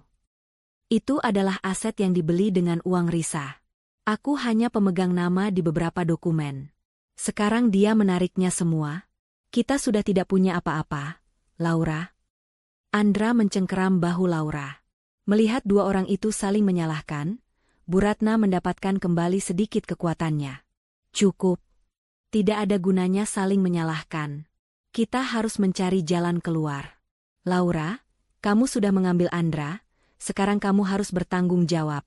Itu adalah aset yang dibeli dengan uang Risa. Aku hanya pemegang nama di beberapa dokumen. Sekarang dia menariknya semua. Kita sudah tidak punya apa-apa, Laura. Andra mencengkeram bahu Laura. Melihat dua orang itu saling menyalahkan, Bu Ratna mendapatkan kembali sedikit kekuatannya. Cukup. Tidak ada gunanya saling menyalahkan. Kita harus mencari jalan keluar. Laura, kamu sudah mengambil Andra, sekarang kamu harus bertanggung jawab.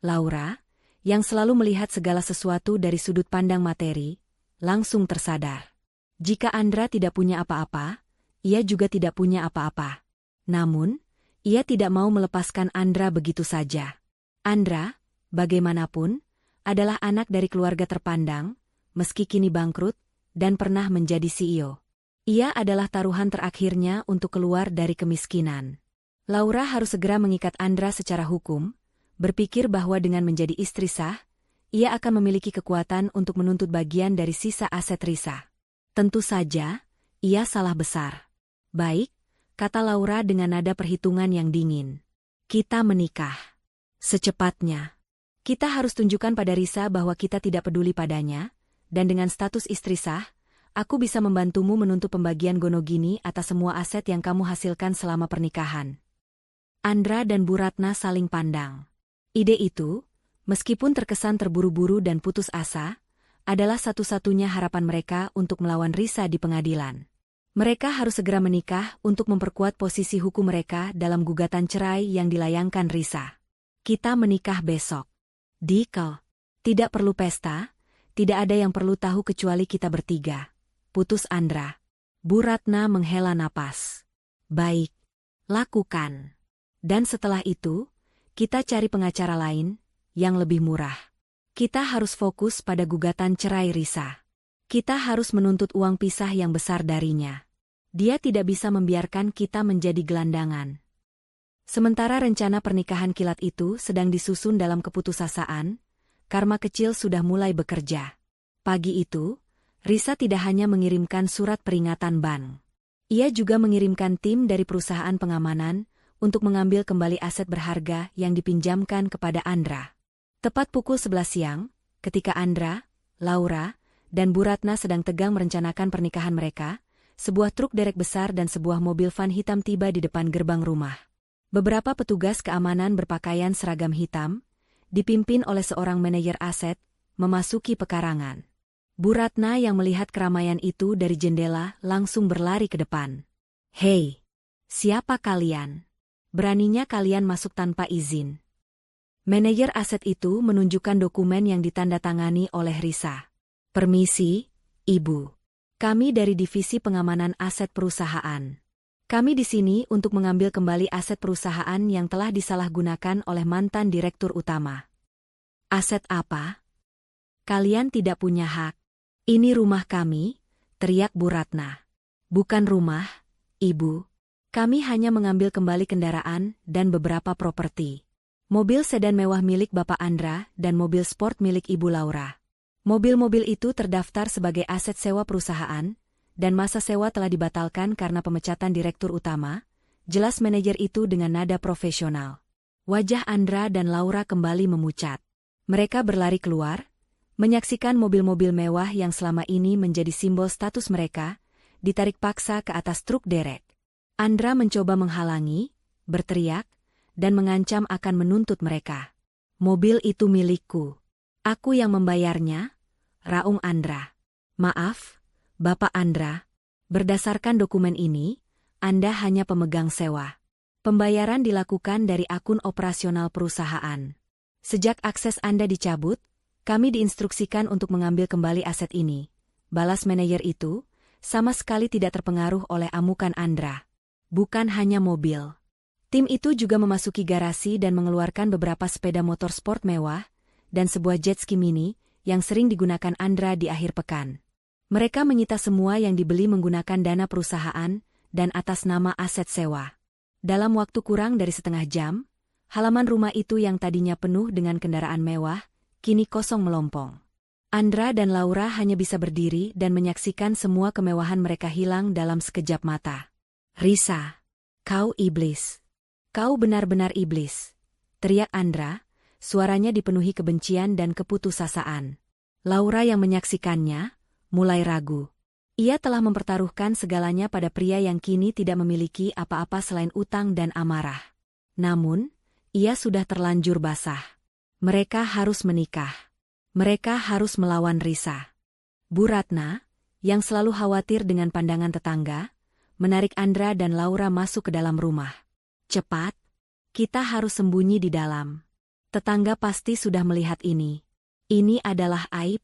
Laura, yang selalu melihat segala sesuatu dari sudut pandang materi, langsung tersadar. Jika Andra tidak punya apa-apa, ia juga tidak punya apa-apa. Namun, ia tidak mau melepaskan Andra begitu saja. Andra, bagaimanapun, adalah anak dari keluarga terpandang, meski kini bangkrut, dan pernah menjadi CEO. Ia adalah taruhan terakhirnya untuk keluar dari kemiskinan. Laura harus segera mengikat Andra secara hukum, berpikir bahwa dengan menjadi istri sah, ia akan memiliki kekuatan untuk menuntut bagian dari sisa aset Risa. Tentu saja, ia salah besar. Baik, kata Laura dengan nada perhitungan yang dingin. Kita menikah. Secepatnya. Kita harus tunjukkan pada Risa bahwa kita tidak peduli padanya, dan dengan status istri sah, aku bisa membantumu menuntut pembagian gonogini atas semua aset yang kamu hasilkan selama pernikahan. Andra dan Bu Ratna saling pandang. Ide itu, meskipun terkesan terburu-buru dan putus asa, adalah satu-satunya harapan mereka untuk melawan Risa di pengadilan. Mereka harus segera menikah untuk memperkuat posisi hukum mereka dalam gugatan cerai yang dilayangkan Risa. Kita menikah besok. Deal. Tidak perlu pesta, tidak ada yang perlu tahu kecuali kita bertiga. Putus Andra. Bu Ratna menghela napas. Baik. Lakukan. Dan setelah itu, kita cari pengacara lain, yang lebih murah. Kita harus fokus pada gugatan cerai Risa. Kita harus menuntut uang pisah yang besar darinya. Dia tidak bisa membiarkan kita menjadi gelandangan. Sementara rencana pernikahan kilat itu sedang disusun dalam keputusasaan, Karma kecil sudah mulai bekerja. Pagi itu, Risa tidak hanya mengirimkan surat peringatan ban. Ia juga mengirimkan tim dari perusahaan pengamanan untuk mengambil kembali aset berharga yang dipinjamkan kepada Andra. Tepat pukul 11 siang, ketika Andra, Laura, dan Bu Ratna sedang tegang merencanakan pernikahan mereka, sebuah truk derek besar dan sebuah mobil van hitam tiba di depan gerbang rumah. Beberapa petugas keamanan berpakaian seragam hitam, dipimpin oleh seorang manajer aset, memasuki pekarangan. Bu Ratna yang melihat keramaian itu dari jendela langsung berlari ke depan. Hei, siapa kalian? Beraninya kalian masuk tanpa izin? Manajer aset itu menunjukkan dokumen yang ditandatangani oleh Risa. Permisi, Ibu. Kami dari Divisi Pengamanan Aset Perusahaan. Kami di sini untuk mengambil kembali aset perusahaan yang telah disalahgunakan oleh mantan direktur utama. Aset apa? Kalian tidak punya hak. Ini rumah kami, teriak Bu Ratna. Bukan rumah, Ibu. Kami hanya mengambil kembali kendaraan dan beberapa properti. Mobil sedan mewah milik Bapak Andra dan mobil sport milik Ibu Laura. Mobil-mobil itu terdaftar sebagai aset sewa perusahaan, dan masa sewa telah dibatalkan karena pemecatan direktur utama, jelas manajer itu dengan nada profesional. Wajah Andra dan Laura kembali memucat. Mereka berlari keluar, menyaksikan mobil-mobil mewah yang selama ini menjadi simbol status mereka, ditarik paksa ke atas truk derek. Andra mencoba menghalangi, berteriak, dan mengancam akan menuntut mereka. Mobil itu milikku. Aku yang membayarnya, raung Andra. Maaf, Bapak Andra. Berdasarkan dokumen ini, Anda hanya pemegang sewa. Pembayaran dilakukan dari akun operasional perusahaan. Sejak akses Anda dicabut, kami diinstruksikan untuk mengambil kembali aset ini. balas manajer itu, sama sekali tidak terpengaruh oleh amukan Andra. Bukan hanya mobil. Tim itu juga memasuki garasi dan mengeluarkan beberapa sepeda motor sport mewah dan sebuah jet ski mini yang sering digunakan Andra di akhir pekan. Mereka menyita semua yang dibeli menggunakan dana perusahaan dan atas nama aset sewa. Dalam waktu kurang dari setengah jam, halaman rumah itu yang tadinya penuh dengan kendaraan mewah, kini kosong melompong. Andra dan Laura hanya bisa berdiri dan menyaksikan semua kemewahan mereka hilang dalam sekejap mata. "Risa, kau iblis. Kau benar-benar iblis," teriak Andra, suaranya dipenuhi kebencian dan keputusasaan. Laura yang menyaksikannya, mulai ragu. Ia telah mempertaruhkan segalanya pada pria yang kini tidak memiliki apa-apa selain utang dan amarah. Namun, ia sudah terlanjur basah. Mereka harus menikah. Mereka harus melawan Risa. Bu Ratna, yang selalu khawatir dengan pandangan tetangga, menarik Andra dan Laura masuk ke dalam rumah. "Cepat, kita harus sembunyi di dalam. Tetangga pasti sudah melihat ini. Ini adalah aib.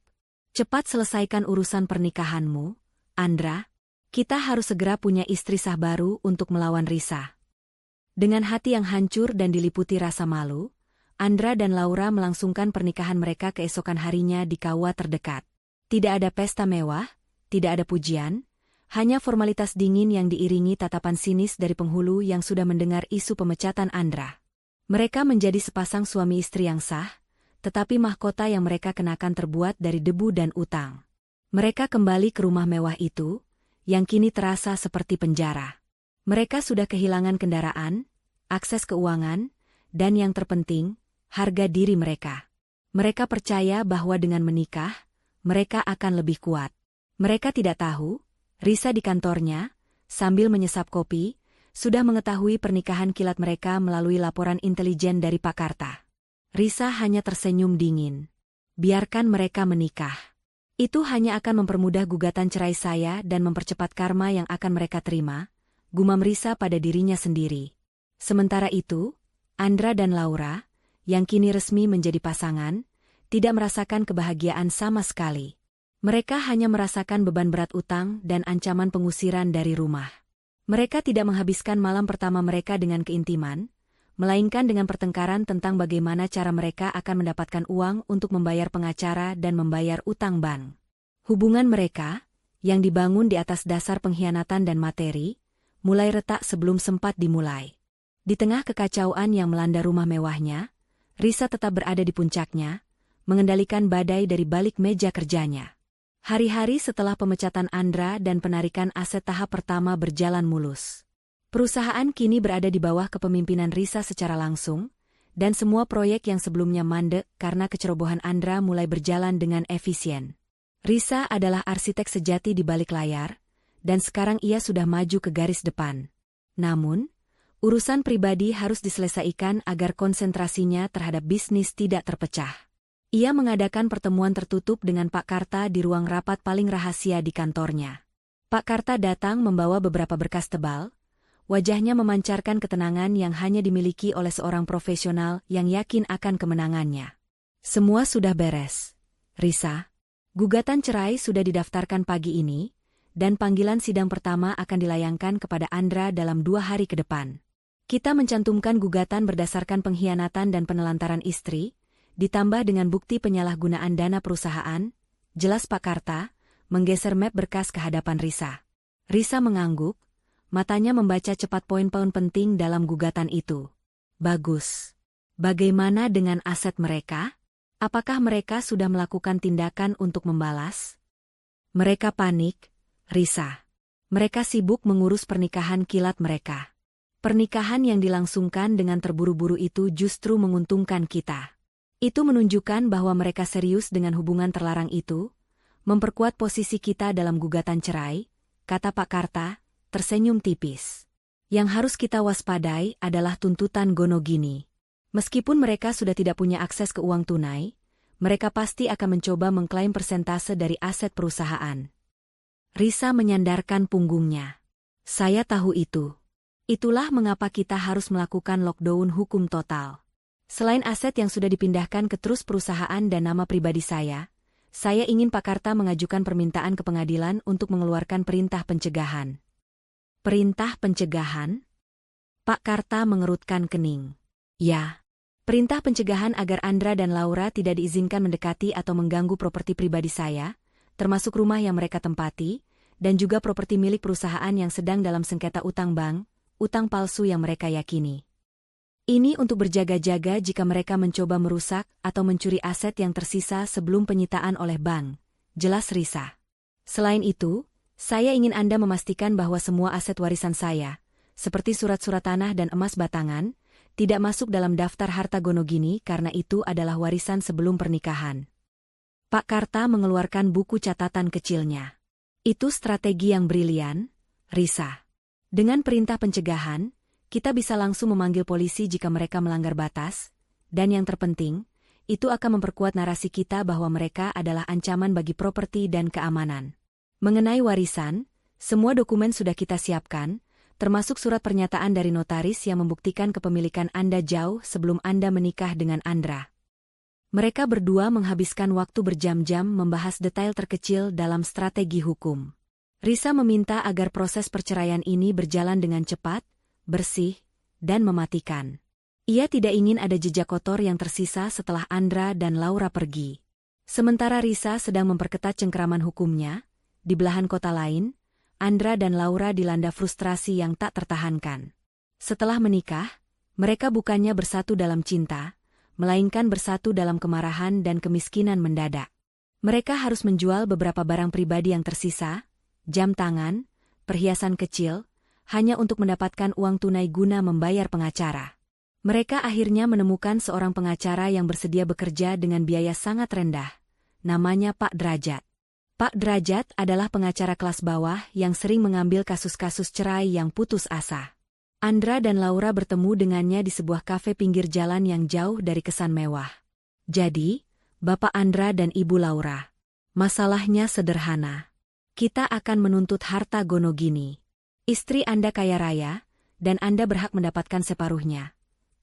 Cepat selesaikan urusan pernikahanmu, Andra. Kita harus segera punya istri sah baru untuk melawan Risa." Dengan hati yang hancur dan diliputi rasa malu, Andra dan Laura melangsungkan pernikahan mereka keesokan harinya di kawah terdekat. Tidak ada pesta mewah, tidak ada pujian, hanya formalitas dingin yang diiringi tatapan sinis dari penghulu yang sudah mendengar isu pemecatan Andra. Mereka menjadi sepasang suami istri yang sah, tetapi mahkota yang mereka kenakan terbuat dari debu dan utang. Mereka kembali ke rumah mewah itu, yang kini terasa seperti penjara. Mereka sudah kehilangan kendaraan, akses keuangan, dan yang terpenting, harga diri mereka. Mereka percaya bahwa dengan menikah, mereka akan lebih kuat. Mereka tidak tahu, Risa di kantornya, sambil menyesap kopi, sudah mengetahui pernikahan kilat mereka melalui laporan intelijen dari Pak Karta. Risa hanya tersenyum dingin. "Biarkan mereka menikah. Itu hanya akan mempermudah gugatan cerai saya dan mempercepat karma yang akan mereka terima," gumam Risa pada dirinya sendiri. Sementara itu, Andra dan Laura, yang kini resmi menjadi pasangan, tidak merasakan kebahagiaan sama sekali. Mereka hanya merasakan beban berat utang dan ancaman pengusiran dari rumah. Mereka tidak menghabiskan malam pertama mereka dengan keintiman, melainkan dengan pertengkaran tentang bagaimana cara mereka akan mendapatkan uang untuk membayar pengacara dan membayar utang bank. Hubungan mereka, yang dibangun di atas dasar pengkhianatan dan materi, mulai retak sebelum sempat dimulai. Di tengah kekacauan yang melanda rumah mewahnya, Risa tetap berada di puncaknya, mengendalikan badai dari balik meja kerjanya. Hari-hari setelah pemecatan Andra dan penarikan aset tahap pertama berjalan mulus. Perusahaan kini berada di bawah kepemimpinan Risa secara langsung, dan semua proyek yang sebelumnya mandek karena kecerobohan Andra mulai berjalan dengan efisien. Risa adalah arsitek sejati di balik layar, dan sekarang ia sudah maju ke garis depan. Namun, urusan pribadi harus diselesaikan agar konsentrasinya terhadap bisnis tidak terpecah. Ia mengadakan pertemuan tertutup dengan Pak Karta di ruang rapat paling rahasia di kantornya. Pak Karta datang membawa beberapa berkas tebal. Wajahnya memancarkan ketenangan yang hanya dimiliki oleh seorang profesional yang yakin akan kemenangannya. "Semua sudah beres, Risa. Gugatan cerai sudah didaftarkan pagi ini, dan panggilan sidang pertama akan dilayangkan kepada Andra dalam 2 hari ke depan. Kita mencantumkan gugatan berdasarkan pengkhianatan dan penelantaran istri, ditambah dengan bukti penyalahgunaan dana perusahaan," jelas Pak Karta, menggeser map berkas ke hadapan Risa. Risa mengangguk, matanya membaca cepat poin-poin penting dalam gugatan itu. "Bagus. Bagaimana dengan aset mereka? Apakah mereka sudah melakukan tindakan untuk membalas?" "Mereka panik, Risa. Mereka sibuk mengurus pernikahan kilat mereka. Pernikahan yang dilangsungkan dengan terburu-buru itu justru menguntungkan kita. Itu menunjukkan bahwa mereka serius dengan hubungan terlarang itu, memperkuat posisi kita dalam gugatan cerai," kata Pak Karta, tersenyum tipis. "Yang harus kita waspadai adalah tuntutan Gonogini. Meskipun mereka sudah tidak punya akses ke uang tunai, mereka pasti akan mencoba mengklaim persentase dari aset perusahaan." Risa menyandarkan punggungnya. "Saya tahu itu. Itulah mengapa kita harus melakukan lockdown hukum total. Selain aset yang sudah dipindahkan ke trust perusahaan dan nama pribadi saya, Saya ingin Pak Karta mengajukan permintaan ke pengadilan untuk mengeluarkan perintah pencegahan. Perintah pencegahan? Pak Karta mengerutkan kening. Ya. Perintah pencegahan agar Andra dan Laura tidak diizinkan mendekati atau mengganggu properti pribadi saya, termasuk rumah yang mereka tempati, dan juga properti milik perusahaan yang sedang dalam sengketa utang bank, utang palsu yang mereka yakini. Ini untuk berjaga-jaga jika mereka mencoba merusak atau mencuri aset yang tersisa sebelum penyitaan oleh bank, jelas Risa. Selain itu, saya ingin Anda memastikan bahwa semua aset warisan saya, seperti surat-surat tanah dan emas batangan, tidak masuk dalam daftar harta Gonogini karena itu adalah warisan sebelum pernikahan. Pak Karta mengeluarkan buku catatan kecilnya. Itu strategi yang brilian, Risa. Dengan perintah pencegahan, kita bisa langsung memanggil polisi jika mereka melanggar batas, dan yang terpenting, itu akan memperkuat narasi kita bahwa mereka adalah ancaman bagi properti dan keamanan. Mengenai warisan, semua dokumen sudah kita siapkan, termasuk surat pernyataan dari notaris yang membuktikan kepemilikan Anda jauh sebelum Anda menikah dengan Andra. Mereka berdua menghabiskan waktu berjam-jam membahas detail terkecil dalam strategi hukum. Risa meminta agar proses perceraian ini berjalan dengan cepat, bersih, dan mematikan. Ia tidak ingin ada jejak kotor yang tersisa setelah Andra dan Laura pergi. Sementara Risa sedang memperketat cengkeraman hukumnya, di belahan kota lain, Andra dan Laura dilanda frustrasi yang tak tertahankan. Setelah menikah, mereka bukannya bersatu dalam cinta, melainkan bersatu dalam kemarahan dan kemiskinan mendadak. Mereka harus menjual beberapa barang pribadi yang tersisa, jam tangan, perhiasan kecil, hanya untuk mendapatkan uang tunai guna membayar pengacara. Mereka akhirnya menemukan seorang pengacara yang bersedia bekerja dengan biaya sangat rendah. Namanya Pak Derajat. Pak Derajat adalah pengacara kelas bawah yang sering mengambil kasus-kasus cerai yang putus asa. Andra dan Laura bertemu dengannya di sebuah kafe pinggir jalan yang jauh dari kesan mewah. Jadi, Bapak Andra dan Ibu Laura. Masalahnya sederhana. Kita akan menuntut harta Gonogini. Istri Anda kaya raya, dan Anda berhak mendapatkan separuhnya,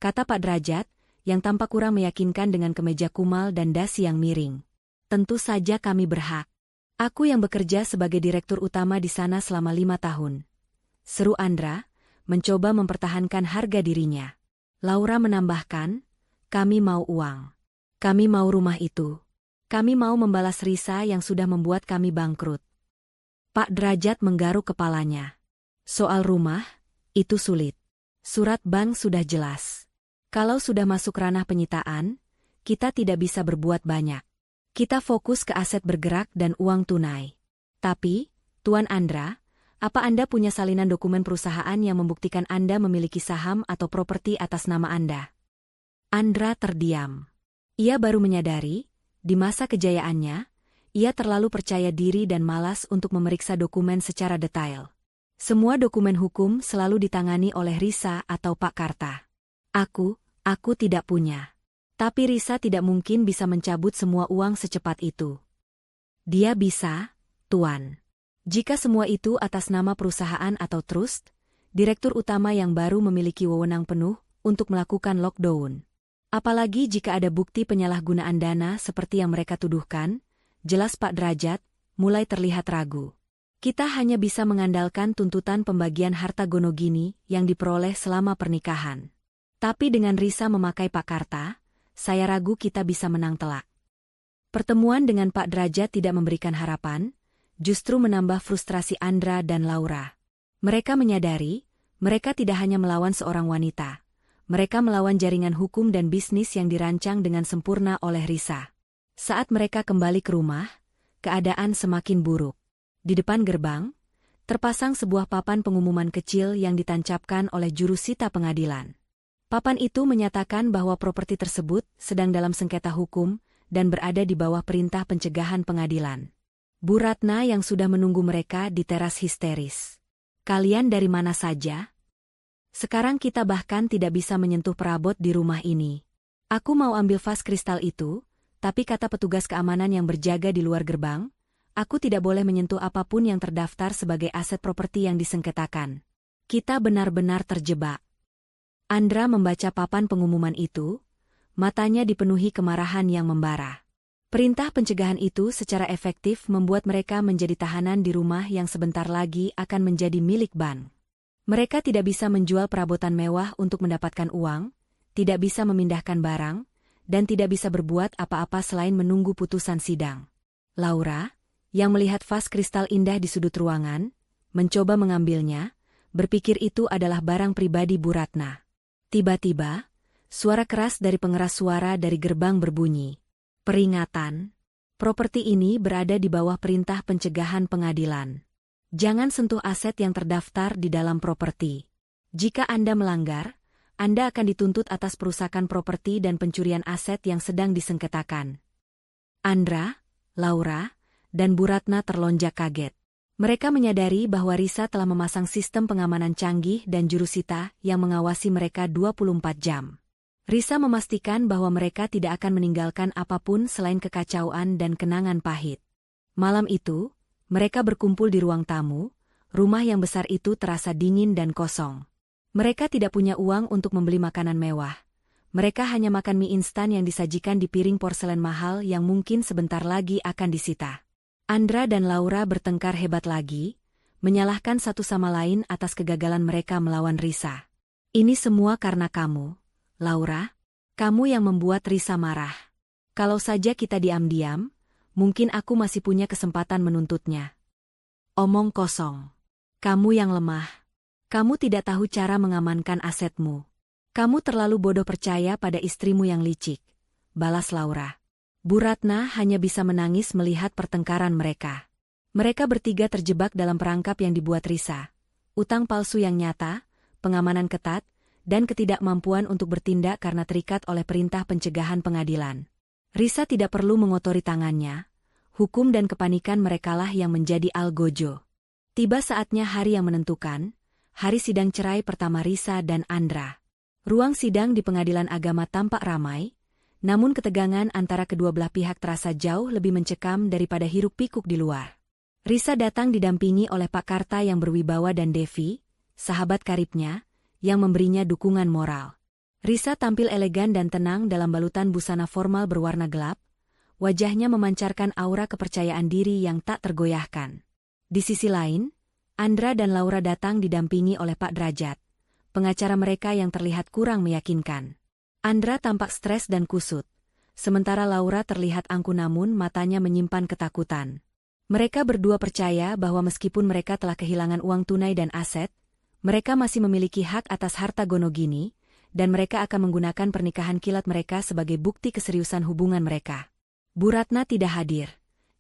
kata Pak Derajat, yang tampak kurang meyakinkan dengan kemeja kumal dan dasi yang miring. Tentu saja kami berhak. Aku yang bekerja sebagai direktur utama di sana selama 5 tahun. Seru Andra, mencoba mempertahankan harga dirinya. Laura menambahkan, kami mau uang. Kami mau rumah itu. Kami mau membalas Risa yang sudah membuat kami bangkrut. Pak Derajat menggaruk kepalanya. Soal rumah, itu sulit. Surat bank sudah jelas. Kalau sudah masuk ranah penyitaan, kita tidak bisa berbuat banyak. Kita fokus ke aset bergerak dan uang tunai. Tapi, Tuan Andra, apa Anda punya salinan dokumen perusahaan yang membuktikan Anda memiliki saham atau properti atas nama Anda? Andra terdiam. Ia baru menyadari, di masa kejayaannya, ia terlalu percaya diri dan malas untuk memeriksa dokumen secara detail. Semua dokumen hukum selalu ditangani oleh Risa atau Pak Karta. Aku tidak punya. Tapi Risa tidak mungkin bisa mencabut semua uang secepat itu. Dia bisa, Tuan. Jika semua itu atas nama perusahaan atau trust, direktur utama yang baru memiliki wewenang penuh untuk melakukan lockdown. Apalagi jika ada bukti penyalahgunaan dana seperti yang mereka tuduhkan, jelas Pak Derajat mulai terlihat ragu. Kita hanya bisa mengandalkan tuntutan pembagian harta Gonogini yang diperoleh selama pernikahan. Tapi dengan Risa memakai Pak Karta, saya ragu kita bisa menang telak. Pertemuan dengan Pak Derajat tidak memberikan harapan, justru menambah frustrasi Andra dan Laura. Mereka menyadari, mereka tidak hanya melawan seorang wanita. Mereka melawan jaringan hukum dan bisnis yang dirancang dengan sempurna oleh Risa. Saat mereka kembali ke rumah, keadaan semakin buruk. Di depan gerbang, terpasang sebuah papan pengumuman kecil yang ditancapkan oleh jurusita pengadilan. Papan itu menyatakan bahwa properti tersebut sedang dalam sengketa hukum dan berada di bawah perintah pencegahan pengadilan. Bu Ratna yang sudah menunggu mereka di teras histeris. Kalian dari mana saja? Sekarang kita bahkan tidak bisa menyentuh perabot di rumah ini. Aku mau ambil vas kristal itu, tapi kata petugas keamanan yang berjaga di luar gerbang, aku tidak boleh menyentuh apapun yang terdaftar sebagai aset properti yang disengketakan. Kita benar-benar terjebak. Andra membaca papan pengumuman itu, matanya dipenuhi kemarahan yang membara. Perintah pencegahan itu secara efektif membuat mereka menjadi tahanan di rumah yang sebentar lagi akan menjadi milik bank. Mereka tidak bisa menjual perabotan mewah untuk mendapatkan uang, tidak bisa memindahkan barang, dan tidak bisa berbuat apa-apa selain menunggu putusan sidang. Laura, yang melihat vas kristal indah di sudut ruangan, mencoba mengambilnya, berpikir itu adalah barang pribadi Bu Ratna. Tiba-tiba, suara keras dari pengeras suara dari gerbang berbunyi. Peringatan. Properti ini berada di bawah perintah pencegahan pengadilan. Jangan sentuh aset yang terdaftar di dalam properti. Jika Anda melanggar, Anda akan dituntut atas perusakan properti dan pencurian aset yang sedang disengketakan. Andra, Laura, dan Bu Ratna terlonjak kaget. Mereka menyadari bahwa Risa telah memasang sistem pengamanan canggih dan jurusita yang mengawasi mereka 24 jam. Risa memastikan bahwa mereka tidak akan meninggalkan apapun selain kekacauan dan kenangan pahit. Malam itu, mereka berkumpul di ruang tamu, rumah yang besar itu terasa dingin dan kosong. Mereka tidak punya uang untuk membeli makanan mewah. Mereka hanya makan mie instan yang disajikan di piring porselen mahal yang mungkin sebentar lagi akan disita. Andra dan Laura bertengkar hebat lagi, menyalahkan satu sama lain atas kegagalan mereka melawan Risa. Ini semua karena kamu, Laura. Kamu yang membuat Risa marah. Kalau saja kita diam-diam, mungkin aku masih punya kesempatan menuntutnya. Omong kosong. Kamu yang lemah. Kamu tidak tahu cara mengamankan asetmu. Kamu terlalu bodoh percaya pada istrimu yang licik, balas Laura. Bu Ratna hanya bisa menangis melihat pertengkaran mereka. Mereka bertiga terjebak dalam perangkap yang dibuat Risa. Utang palsu yang nyata, pengamanan ketat, dan ketidakmampuan untuk bertindak karena terikat oleh perintah pencegahan pengadilan. Risa tidak perlu mengotori tangannya. Hukum dan kepanikan merekalah yang menjadi algojo. Tiba saatnya hari yang menentukan, hari sidang cerai pertama Risa dan Andra. Ruang sidang di Pengadilan Agama tampak ramai, namun ketegangan antara kedua belah pihak terasa jauh lebih mencekam daripada hiruk-pikuk di luar. Risa datang didampingi oleh Pak Karta yang berwibawa dan Devi, sahabat karibnya, yang memberinya dukungan moral. Risa tampil elegan dan tenang dalam balutan busana formal berwarna gelap, wajahnya memancarkan aura kepercayaan diri yang tak tergoyahkan. Di sisi lain, Andra dan Laura datang didampingi oleh Pak Drajat, pengacara mereka yang terlihat kurang meyakinkan. Andra tampak stres dan kusut, sementara Laura terlihat angkuh namun matanya menyimpan ketakutan. Mereka berdua percaya bahwa meskipun mereka telah kehilangan uang tunai dan aset, mereka masih memiliki hak atas harta Gonogini, dan mereka akan menggunakan pernikahan kilat mereka sebagai bukti keseriusan hubungan mereka. Bu Ratna tidak hadir.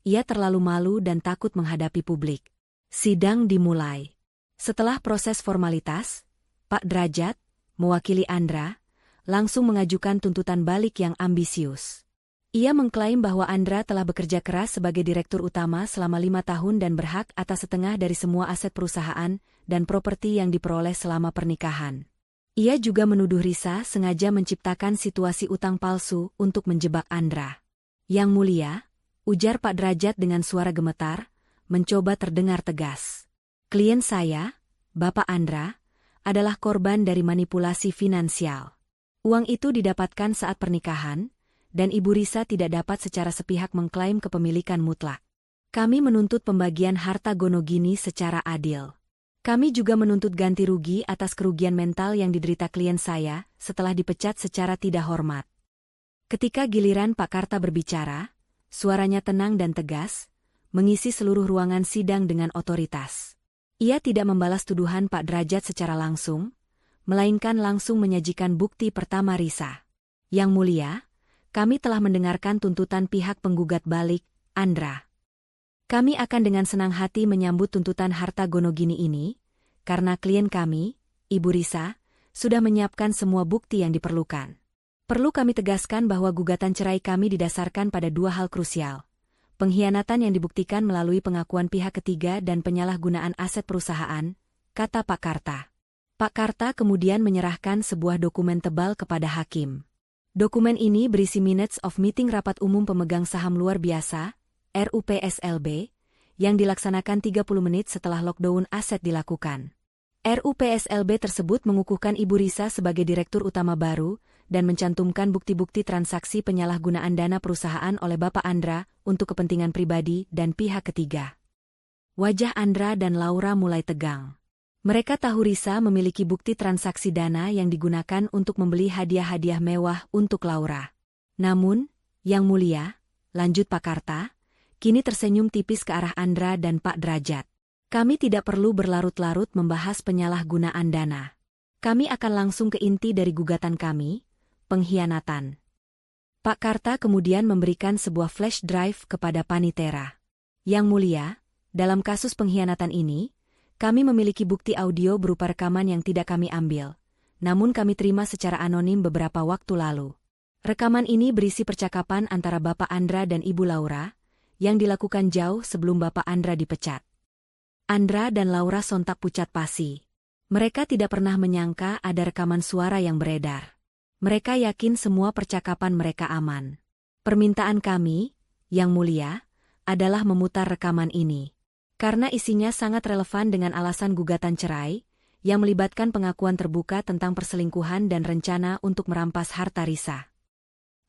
Ia terlalu malu dan takut menghadapi publik. Sidang dimulai. Setelah proses formalitas, Pak Drajat, mewakili Andra, langsung mengajukan tuntutan balik yang ambisius. Ia mengklaim bahwa Andra telah bekerja keras sebagai direktur utama selama 5 tahun dan berhak atas setengah dari semua aset perusahaan dan properti yang diperoleh selama pernikahan. Ia juga menuduh Risa sengaja menciptakan situasi utang palsu untuk menjebak Andra. Yang mulia, ujar Pak Drajat dengan suara gemetar, mencoba terdengar tegas. Klien saya, Bapak Andra, adalah korban dari manipulasi finansial. Uang itu didapatkan saat pernikahan, dan Ibu Risa tidak dapat secara sepihak mengklaim kepemilikan mutlak. Kami menuntut pembagian harta Gonogini secara adil. Kami juga menuntut ganti rugi atas kerugian mental yang diderita klien saya setelah dipecat secara tidak hormat. Ketika giliran Pak Karta berbicara, suaranya tenang dan tegas, mengisi seluruh ruangan sidang dengan otoritas. Ia tidak membalas tuduhan Pak Drajat secara langsung, melainkan langsung menyajikan bukti pertama Risa. Yang mulia, kami telah mendengarkan tuntutan pihak penggugat balik, Andra. Kami akan dengan senang hati menyambut tuntutan harta Gonogini ini, karena klien kami, Ibu Risa, sudah menyiapkan semua bukti yang diperlukan. Perlu kami tegaskan bahwa gugatan cerai kami didasarkan pada 2 hal krusial. Pengkhianatan yang dibuktikan melalui pengakuan pihak ketiga dan penyalahgunaan aset perusahaan, kata Pak Karta. Pak Karta kemudian menyerahkan sebuah dokumen tebal kepada hakim. Dokumen ini berisi minutes of meeting rapat umum pemegang saham luar biasa, RUPSLB, yang dilaksanakan 30 menit setelah lockdown aset dilakukan. RUPSLB tersebut mengukuhkan Ibu Risa sebagai direktur utama baru, dan mencantumkan bukti-bukti transaksi penyalahgunaan dana perusahaan oleh Bapak Andra untuk kepentingan pribadi dan pihak ketiga. Wajah Andra dan Laura mulai tegang. Mereka tahu Risa memiliki bukti transaksi dana yang digunakan untuk membeli hadiah-hadiah mewah untuk Laura. Namun, Yang Mulia, lanjut Pak Karta, kini tersenyum tipis ke arah Andra dan Pak Derajat. Kami tidak perlu berlarut-larut membahas penyalahgunaan dana. Kami akan langsung ke inti dari gugatan kami, pengkhianatan. Pak Karta kemudian memberikan sebuah flash drive kepada Panitera. Yang Mulia, dalam kasus pengkhianatan ini, kami memiliki bukti audio berupa rekaman yang tidak kami ambil, namun kami terima secara anonim beberapa waktu lalu. Rekaman ini berisi percakapan antara Bapak Andra dan Ibu Laura, yang dilakukan jauh sebelum Bapak Andra dipecat. Andra dan Laura sontak pucat pasi. Mereka tidak pernah menyangka ada rekaman suara yang beredar. Mereka yakin semua percakapan mereka aman. Permintaan kami, Yang Mulia, adalah memutar rekaman ini. Karena isinya sangat relevan dengan alasan gugatan cerai, yang melibatkan pengakuan terbuka tentang perselingkuhan dan rencana untuk merampas harta Risa.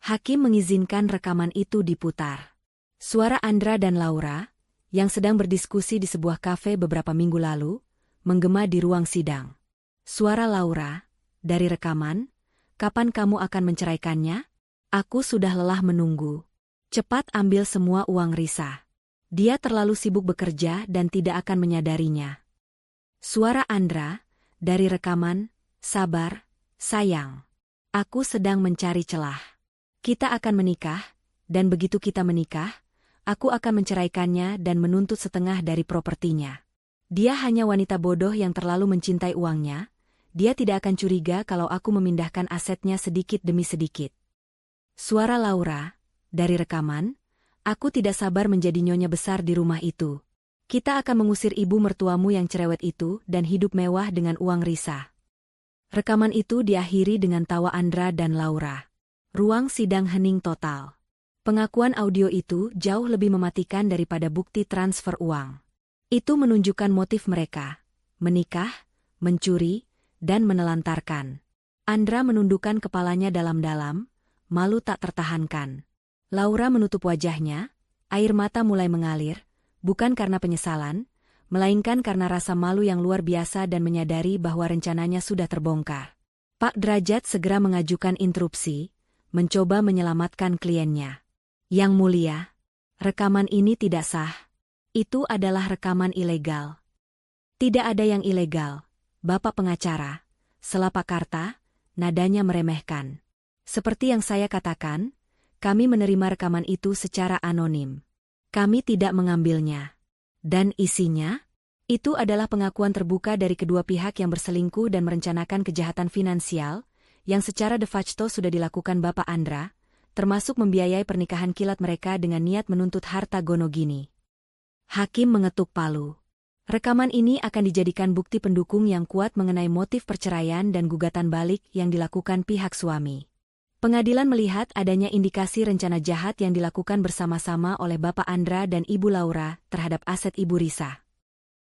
Hakim mengizinkan rekaman itu diputar. Suara Andra dan Laura, yang sedang berdiskusi di sebuah kafe beberapa minggu lalu, menggema di ruang sidang. Suara Laura, dari rekaman, "Kapan kamu akan menceraikannya? Aku sudah lelah menunggu. Cepat ambil semua uang Risa. Dia terlalu sibuk bekerja dan tidak akan menyadarinya." Suara Andra, dari rekaman, "Sabar, sayang. Aku sedang mencari celah. Kita akan menikah, dan begitu kita menikah, aku akan menceraikannya dan menuntut setengah dari propertinya. Dia hanya wanita bodoh yang terlalu mencintai uangnya. Dia tidak akan curiga kalau aku memindahkan asetnya sedikit demi sedikit." Suara Laura, dari rekaman, "Aku tidak sabar menjadi nyonya besar di rumah itu. Kita akan mengusir ibu mertuamu yang cerewet itu dan hidup mewah dengan uang Risa." Rekaman itu diakhiri dengan tawa Andra dan Laura. Ruang sidang hening total. Pengakuan audio itu jauh lebih mematikan daripada bukti transfer uang. Itu menunjukkan motif mereka: menikah, mencuri, dan menelantarkan. Andra menundukkan kepalanya dalam-dalam, malu tak tertahankan. Laura menutup wajahnya, air mata mulai mengalir, bukan karena penyesalan, melainkan karena rasa malu yang luar biasa dan menyadari bahwa rencananya sudah terbongkar. Pak Derajat segera mengajukan interupsi, mencoba menyelamatkan kliennya. "Yang Mulia, rekaman ini tidak sah. Itu adalah rekaman ilegal." "Tidak ada yang ilegal, Bapak pengacara," sela Pak Karta, nadanya meremehkan. "Seperti yang saya katakan, kami menerima rekaman itu secara anonim. Kami tidak mengambilnya. Dan isinya? Itu adalah pengakuan terbuka dari kedua pihak yang berselingkuh dan merencanakan kejahatan finansial, yang secara de facto sudah dilakukan Bapak Andra, termasuk membiayai pernikahan kilat mereka dengan niat menuntut harta gonogini." Hakim mengetuk palu. Rekaman ini akan dijadikan bukti pendukung yang kuat mengenai motif perceraian dan gugatan balik yang dilakukan pihak suami. Pengadilan melihat adanya indikasi rencana jahat yang dilakukan bersama-sama oleh Bapak Andra dan Ibu Laura terhadap aset Ibu Risa.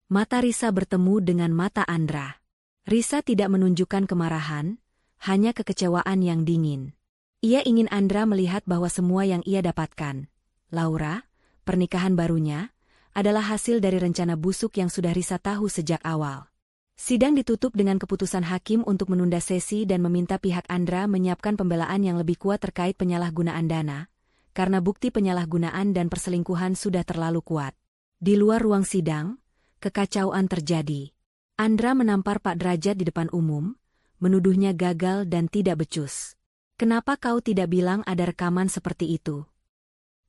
Mata Risa bertemu dengan mata Andra. Risa tidak menunjukkan kemarahan, hanya kekecewaan yang dingin. Ia ingin Andra melihat bahwa semua yang ia dapatkan, Laura, pernikahan barunya, adalah hasil dari rencana busuk yang sudah Risa tahu sejak awal. Sidang ditutup dengan keputusan hakim untuk menunda sesi dan meminta pihak Andra menyiapkan pembelaan yang lebih kuat terkait penyalahgunaan dana, karena bukti penyalahgunaan dan perselingkuhan sudah terlalu kuat. Di luar ruang sidang, kekacauan terjadi. Andra menampar Pak Derajat di depan umum, menuduhnya gagal dan tidak becus. "Kenapa kau tidak bilang ada rekaman seperti itu?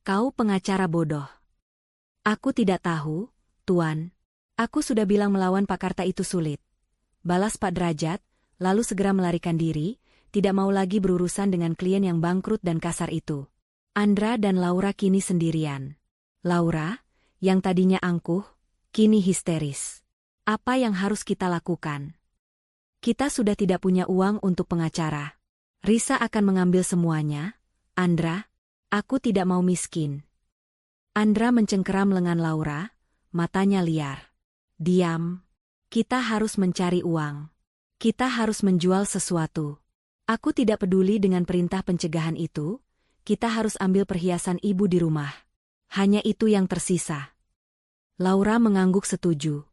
Kau pengacara bodoh." "Aku tidak tahu, Tuan. Aku sudah bilang melawan Pak Karta itu sulit," balas Pak Derajat, lalu segera melarikan diri, tidak mau lagi berurusan dengan klien yang bangkrut dan kasar itu. Andra dan Laura kini sendirian. Laura, yang tadinya angkuh, kini histeris. Apa yang harus kita lakukan? Kita sudah tidak punya uang untuk pengacara. Risa akan mengambil semuanya. Andra, aku tidak mau miskin. Andra mencengkeram lengan Laura, matanya liar. "Diam. Kita harus mencari uang. Kita harus menjual sesuatu. Aku tidak peduli dengan perintah pencegahan itu, kita harus ambil perhiasan ibu di rumah. Hanya itu yang tersisa. Laura mengangguk setuju.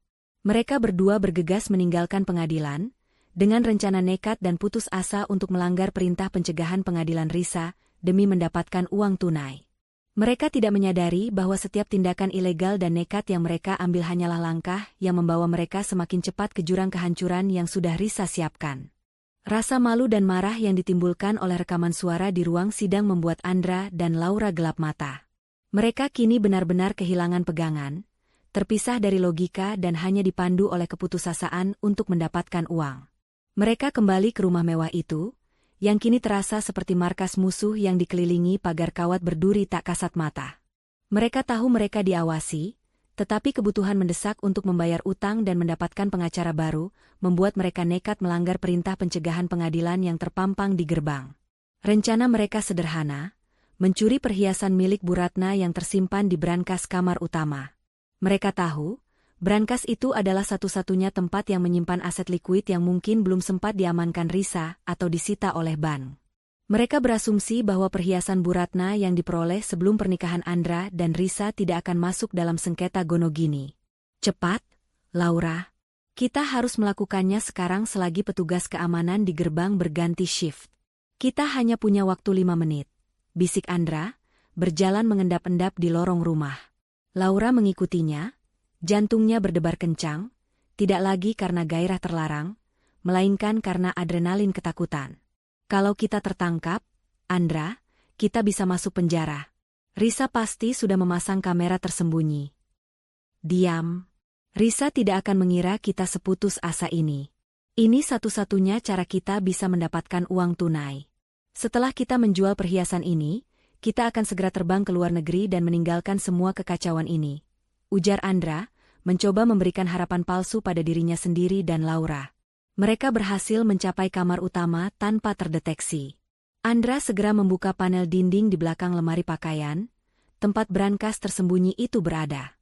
Mereka berdua bergegas meninggalkan pengadilan, dengan rencana nekat dan putus asa untuk melanggar perintah pencegahan pengadilan Risa, demi mendapatkan uang tunai. Mereka tidak menyadari bahwa setiap tindakan ilegal dan nekat yang mereka ambil hanyalah langkah yang membawa mereka semakin cepat ke jurang kehancuran yang sudah Risa siapkan. Rasa malu dan marah yang ditimbulkan oleh rekaman suara di ruang sidang membuat Andra dan Laura gelap mata. Mereka kini benar-benar kehilangan pegangan, terpisah dari logika dan hanya dipandu oleh keputusasaan untuk mendapatkan uang. Mereka kembali ke rumah mewah itu, yang kini terasa seperti markas musuh yang dikelilingi pagar kawat berduri tak kasat mata. Mereka tahu mereka diawasi, tetapi kebutuhan mendesak untuk membayar utang dan mendapatkan pengacara baru, membuat mereka nekat melanggar perintah pencegahan pengadilan yang terpampang di gerbang. Rencana mereka sederhana, mencuri perhiasan milik Bu Ratna yang tersimpan di brankas kamar utama. Mereka tahu, brankas itu adalah satu-satunya tempat yang menyimpan aset likuid yang mungkin belum sempat diamankan Risa atau disita oleh bank. Mereka berasumsi bahwa perhiasan Bu Ratna yang diperoleh sebelum pernikahan Andra dan Risa tidak akan masuk dalam sengketa Gonogini. Cepat, Laura. Kita harus melakukannya sekarang selagi petugas keamanan di gerbang berganti shift. Kita hanya punya waktu 5 menit, bisik Andra, berjalan mengendap-endap di lorong rumah. Laura mengikutinya, jantungnya berdebar kencang, tidak lagi karena gairah terlarang, melainkan karena adrenalin ketakutan. Kalau kita tertangkap, Andra, kita bisa masuk penjara. Risa pasti sudah memasang kamera tersembunyi. Diam. Risa tidak akan mengira kita seputus asa ini. Ini satu-satunya cara kita bisa mendapatkan uang tunai. Setelah kita menjual perhiasan ini, kita akan segera terbang ke luar negeri dan meninggalkan semua kekacauan ini. Ujar Andra, mencoba memberikan harapan palsu pada dirinya sendiri dan Laura. Mereka berhasil mencapai kamar utama tanpa terdeteksi. Andra segera membuka panel dinding di belakang lemari pakaian, tempat brankas tersembunyi itu berada.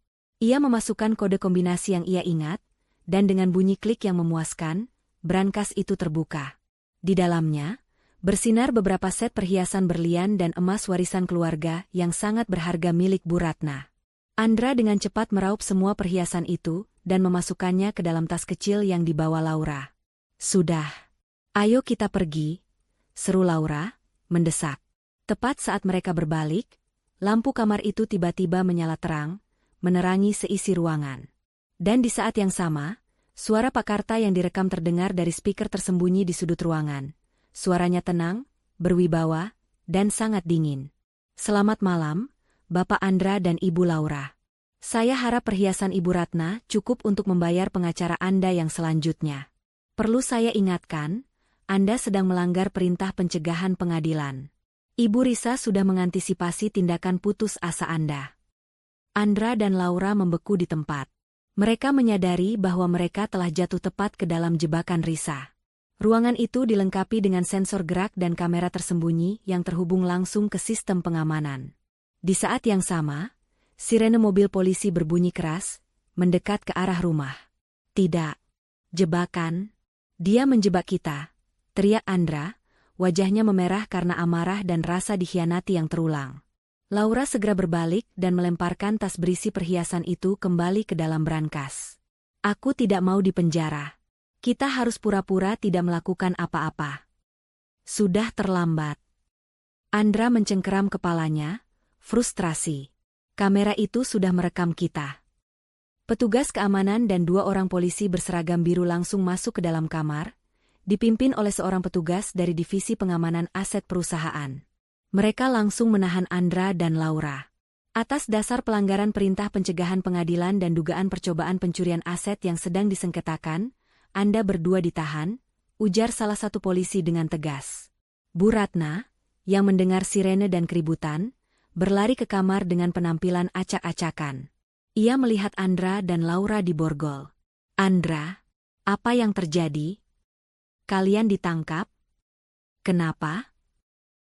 Ia memasukkan kode kombinasi yang ia ingat, dan dengan bunyi klik yang memuaskan, brankas itu terbuka. Di dalamnya, bersinar beberapa set perhiasan berlian dan emas warisan keluarga yang sangat berharga milik Bu Ratna. Andra dengan cepat meraup semua perhiasan itu, dan memasukkannya ke dalam tas kecil yang dibawa Laura. Sudah. Ayo kita pergi, seru Laura, mendesak. Tepat saat mereka berbalik, lampu kamar itu tiba-tiba menyala terang, menerangi seisi ruangan. Dan di saat yang sama, suara Pak Karta yang direkam terdengar dari speaker tersembunyi di sudut ruangan. Suaranya tenang, berwibawa, dan sangat dingin. Selamat malam, Bapak Andra dan Ibu Laura. Saya harap perhiasan Ibu Ratna cukup untuk membayar pengacara Anda yang selanjutnya. Perlu saya ingatkan, Anda sedang melanggar perintah pencegahan pengadilan. Ibu Risa sudah mengantisipasi tindakan putus asa Anda. Andra dan Laura membeku di tempat. Mereka menyadari bahwa mereka telah jatuh tepat ke dalam jebakan Risa. Ruangan itu dilengkapi dengan sensor gerak dan kamera tersembunyi yang terhubung langsung ke sistem pengamanan. Di saat yang sama, sirene mobil polisi berbunyi keras, mendekat ke arah rumah. Tidak. Jebakan. Dia menjebak kita, teriak Andra, wajahnya memerah karena amarah dan rasa dikhianati yang terulang. Laura segera berbalik dan melemparkan tas berisi perhiasan itu kembali ke dalam brankas. Aku tidak mau dipenjara. Kita harus pura-pura tidak melakukan apa-apa. Sudah terlambat. Andra mencengkeram kepalanya, frustrasi. Kamera itu sudah merekam kita. Petugas keamanan dan 2 orang polisi berseragam biru langsung masuk ke dalam kamar, dipimpin oleh seorang petugas dari Divisi Pengamanan Aset Perusahaan. Mereka langsung menahan Andra dan Laura. Atas dasar pelanggaran perintah pencegahan pengadilan dan dugaan percobaan pencurian aset yang sedang disengketakan, Anda berdua ditahan, ujar salah satu polisi dengan tegas. Bu Ratna, yang mendengar sirene dan keributan, berlari ke kamar dengan penampilan acak-acakan. Ia melihat Andra dan Laura diborgol. Andra, apa yang terjadi? Kalian ditangkap? Kenapa?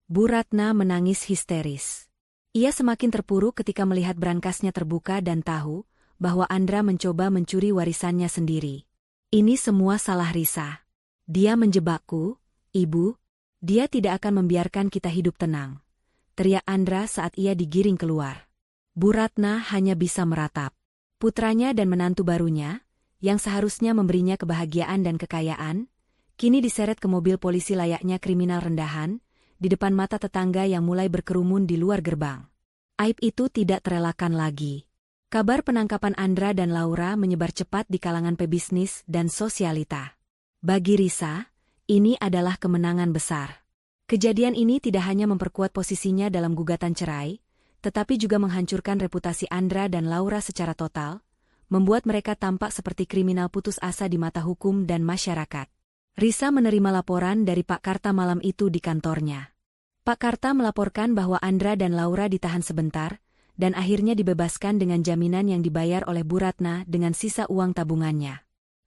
Bu Ratna menangis histeris. Ia semakin terpuruk ketika melihat brankasnya terbuka dan tahu bahwa Andra mencoba mencuri warisannya sendiri. Ini semua salah Risa. Dia menjebakku, Ibu. Dia tidak akan membiarkan kita hidup tenang, teriak Andra saat ia digiring keluar. Bu Ratna hanya bisa meratap. Putranya dan menantu barunya, yang seharusnya memberinya kebahagiaan dan kekayaan, kini diseret ke mobil polisi layaknya kriminal rendahan, di depan mata tetangga yang mulai berkerumun di luar gerbang. Aib itu tidak terelakkan lagi. Kabar penangkapan Andra dan Laura menyebar cepat di kalangan pebisnis dan sosialita. Bagi Risa, ini adalah kemenangan besar. Kejadian ini tidak hanya memperkuat posisinya dalam gugatan cerai, tetapi juga menghancurkan reputasi Andra dan Laura secara total, membuat mereka tampak seperti kriminal putus asa di mata hukum dan masyarakat. Risa menerima laporan dari Pak Karta malam itu di kantornya. Pak Karta melaporkan bahwa Andra dan Laura ditahan sebentar, dan akhirnya dibebaskan dengan jaminan yang dibayar oleh Bu Ratna dengan sisa uang tabungannya.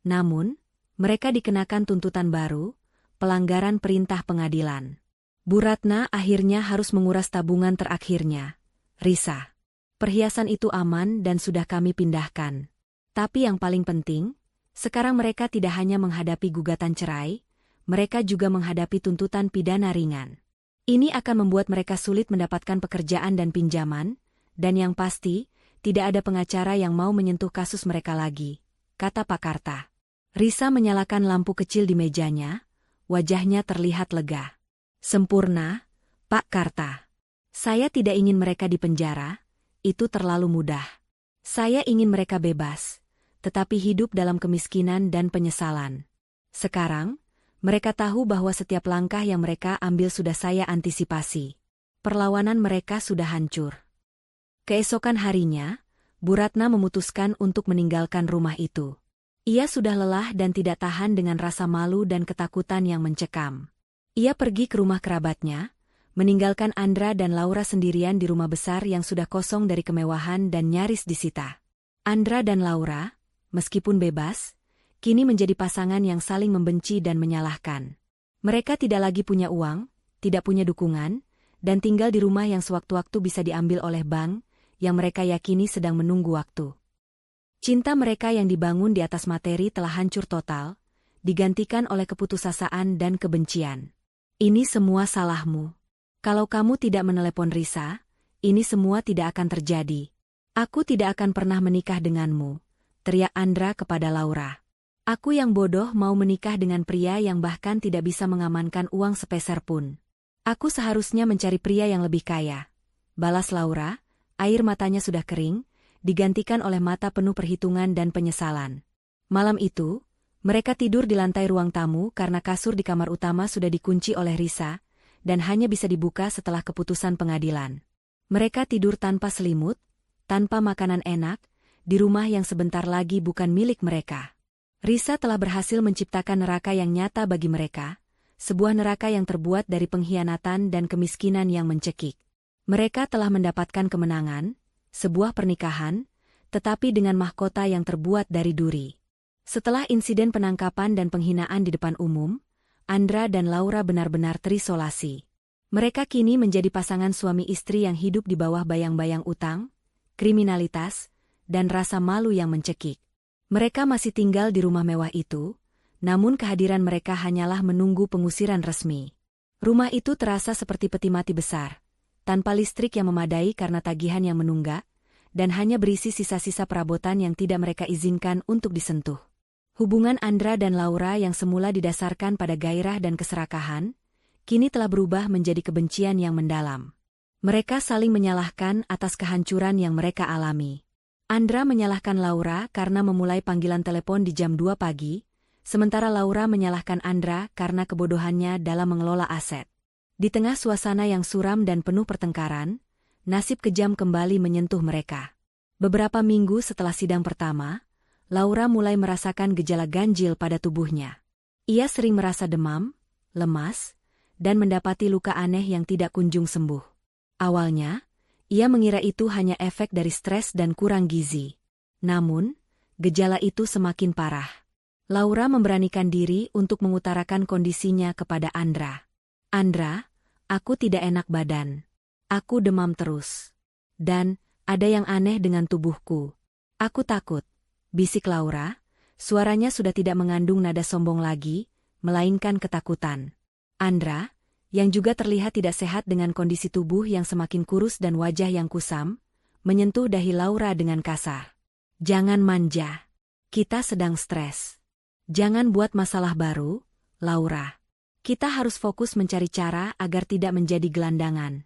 Namun, mereka dikenakan tuntutan baru, pelanggaran perintah pengadilan. Bu Ratna akhirnya harus menguras tabungan terakhirnya. Risa, perhiasan itu aman dan sudah kami pindahkan. Tapi yang paling penting, sekarang mereka tidak hanya menghadapi gugatan cerai, mereka juga menghadapi tuntutan pidana ringan. Ini akan membuat mereka sulit mendapatkan pekerjaan dan pinjaman, dan yang pasti, tidak ada pengacara yang mau menyentuh kasus mereka lagi, kata Pak Karta. Risa menyalakan lampu kecil di mejanya, wajahnya terlihat lega. Sempurna, Pak Karta. Saya tidak ingin mereka dipenjara, itu terlalu mudah. Saya ingin mereka bebas, tetapi hidup dalam kemiskinan dan penyesalan. Sekarang, mereka tahu bahwa setiap langkah yang mereka ambil sudah saya antisipasi. Perlawanan mereka sudah hancur. Keesokan harinya, Bu Ratna memutuskan untuk meninggalkan rumah itu. Ia sudah lelah dan tidak tahan dengan rasa malu dan ketakutan yang mencekam. Ia pergi ke rumah kerabatnya, meninggalkan Andra dan Laura sendirian di rumah besar yang sudah kosong dari kemewahan dan nyaris disita. Andra dan Laura, meskipun bebas, kini menjadi pasangan yang saling membenci dan menyalahkan. Mereka tidak lagi punya uang, tidak punya dukungan, dan tinggal di rumah yang sewaktu-waktu bisa diambil oleh bank, yang mereka yakini sedang menunggu waktu. Cinta mereka yang dibangun di atas materi telah hancur total, digantikan oleh keputusasaan dan kebencian. Ini semua salahmu. Kalau kamu tidak menelepon Risa, ini semua tidak akan terjadi. Aku tidak akan pernah menikah denganmu, teriak Andra kepada Laura. Aku yang bodoh mau menikah dengan pria yang bahkan tidak bisa mengamankan uang sepeser pun. Aku seharusnya mencari pria yang lebih kaya. Balas Laura, air matanya sudah kering, digantikan oleh mata penuh perhitungan dan penyesalan. Malam itu, mereka tidur di lantai ruang tamu karena kasur di kamar utama sudah dikunci oleh Risa, dan hanya bisa dibuka setelah keputusan pengadilan. Mereka tidur tanpa selimut, tanpa makanan enak, di rumah yang sebentar lagi bukan milik mereka. Risa telah berhasil menciptakan neraka yang nyata bagi mereka, sebuah neraka yang terbuat dari pengkhianatan dan kemiskinan yang mencekik. Mereka telah mendapatkan kemenangan, sebuah pernikahan, tetapi dengan mahkota yang terbuat dari duri. Setelah insiden penangkapan dan penghinaan di depan umum, Andra dan Laura benar-benar terisolasi. Mereka kini menjadi pasangan suami istri yang hidup di bawah bayang-bayang utang, kriminalitas, dan rasa malu yang mencekik. Mereka masih tinggal di rumah mewah itu, namun kehadiran mereka hanyalah menunggu pengusiran resmi. Rumah itu terasa seperti peti mati besar, tanpa listrik yang memadai karena tagihan yang menunggak, dan hanya berisi sisa-sisa perabotan yang tidak mereka izinkan untuk disentuh. Hubungan Andra dan Laura yang semula didasarkan pada gairah dan keserakahan, kini telah berubah menjadi kebencian yang mendalam. Mereka saling menyalahkan atas kehancuran yang mereka alami. Andra menyalahkan Laura karena memulai panggilan telepon di jam 2 pagi, sementara Laura menyalahkan Andra karena kebodohannya dalam mengelola aset. Di tengah suasana yang suram dan penuh pertengkaran, nasib kejam kembali menyentuh mereka. Beberapa minggu setelah sidang pertama, Laura mulai merasakan gejala ganjil pada tubuhnya. Ia sering merasa demam, lemas, dan mendapati luka aneh yang tidak kunjung sembuh. Awalnya, ia mengira itu hanya efek dari stres dan kurang gizi. Namun, gejala itu semakin parah. Laura memberanikan diri untuk mengutarakan kondisinya kepada Andra. Andra, aku tidak enak badan. Aku demam terus. Dan, ada yang aneh dengan tubuhku. Aku takut. Bisik Laura, suaranya sudah tidak mengandung nada sombong lagi, melainkan ketakutan. Andra, yang juga terlihat tidak sehat dengan kondisi tubuh yang semakin kurus dan wajah yang kusam, menyentuh dahi Laura dengan kasar. "Jangan manja. Kita sedang stres. Jangan buat masalah baru, Laura. Kita harus fokus mencari cara agar tidak menjadi gelandangan."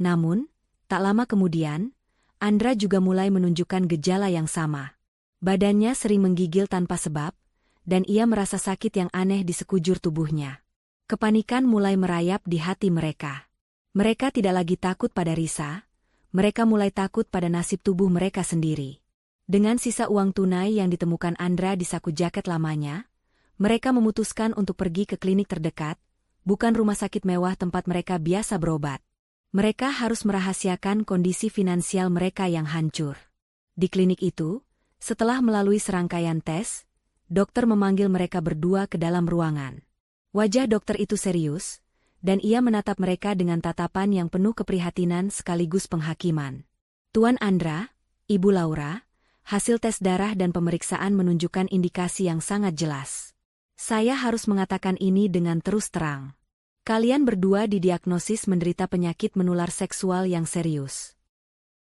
Namun, tak lama kemudian, Andra juga mulai menunjukkan gejala yang sama. Badannya sering menggigil tanpa sebab, dan ia merasa sakit yang aneh di sekujur tubuhnya. Kepanikan mulai merayap di hati mereka. Mereka tidak lagi takut pada Risa, mereka mulai takut pada nasib tubuh mereka sendiri. Dengan sisa uang tunai yang ditemukan Andra di saku jaket lamanya, mereka memutuskan untuk pergi ke klinik terdekat, bukan rumah sakit mewah tempat mereka biasa berobat. Mereka harus merahasiakan kondisi finansial mereka yang hancur. Di klinik itu, setelah melalui serangkaian tes, dokter memanggil mereka berdua ke dalam ruangan. Wajah dokter itu serius, dan ia menatap mereka dengan tatapan yang penuh keprihatinan sekaligus penghakiman. "Tuan Andra, Ibu Laura, hasil tes darah dan pemeriksaan menunjukkan indikasi yang sangat jelas. Saya harus mengatakan ini dengan terus terang. Kalian berdua didiagnosis menderita penyakit menular seksual yang serius."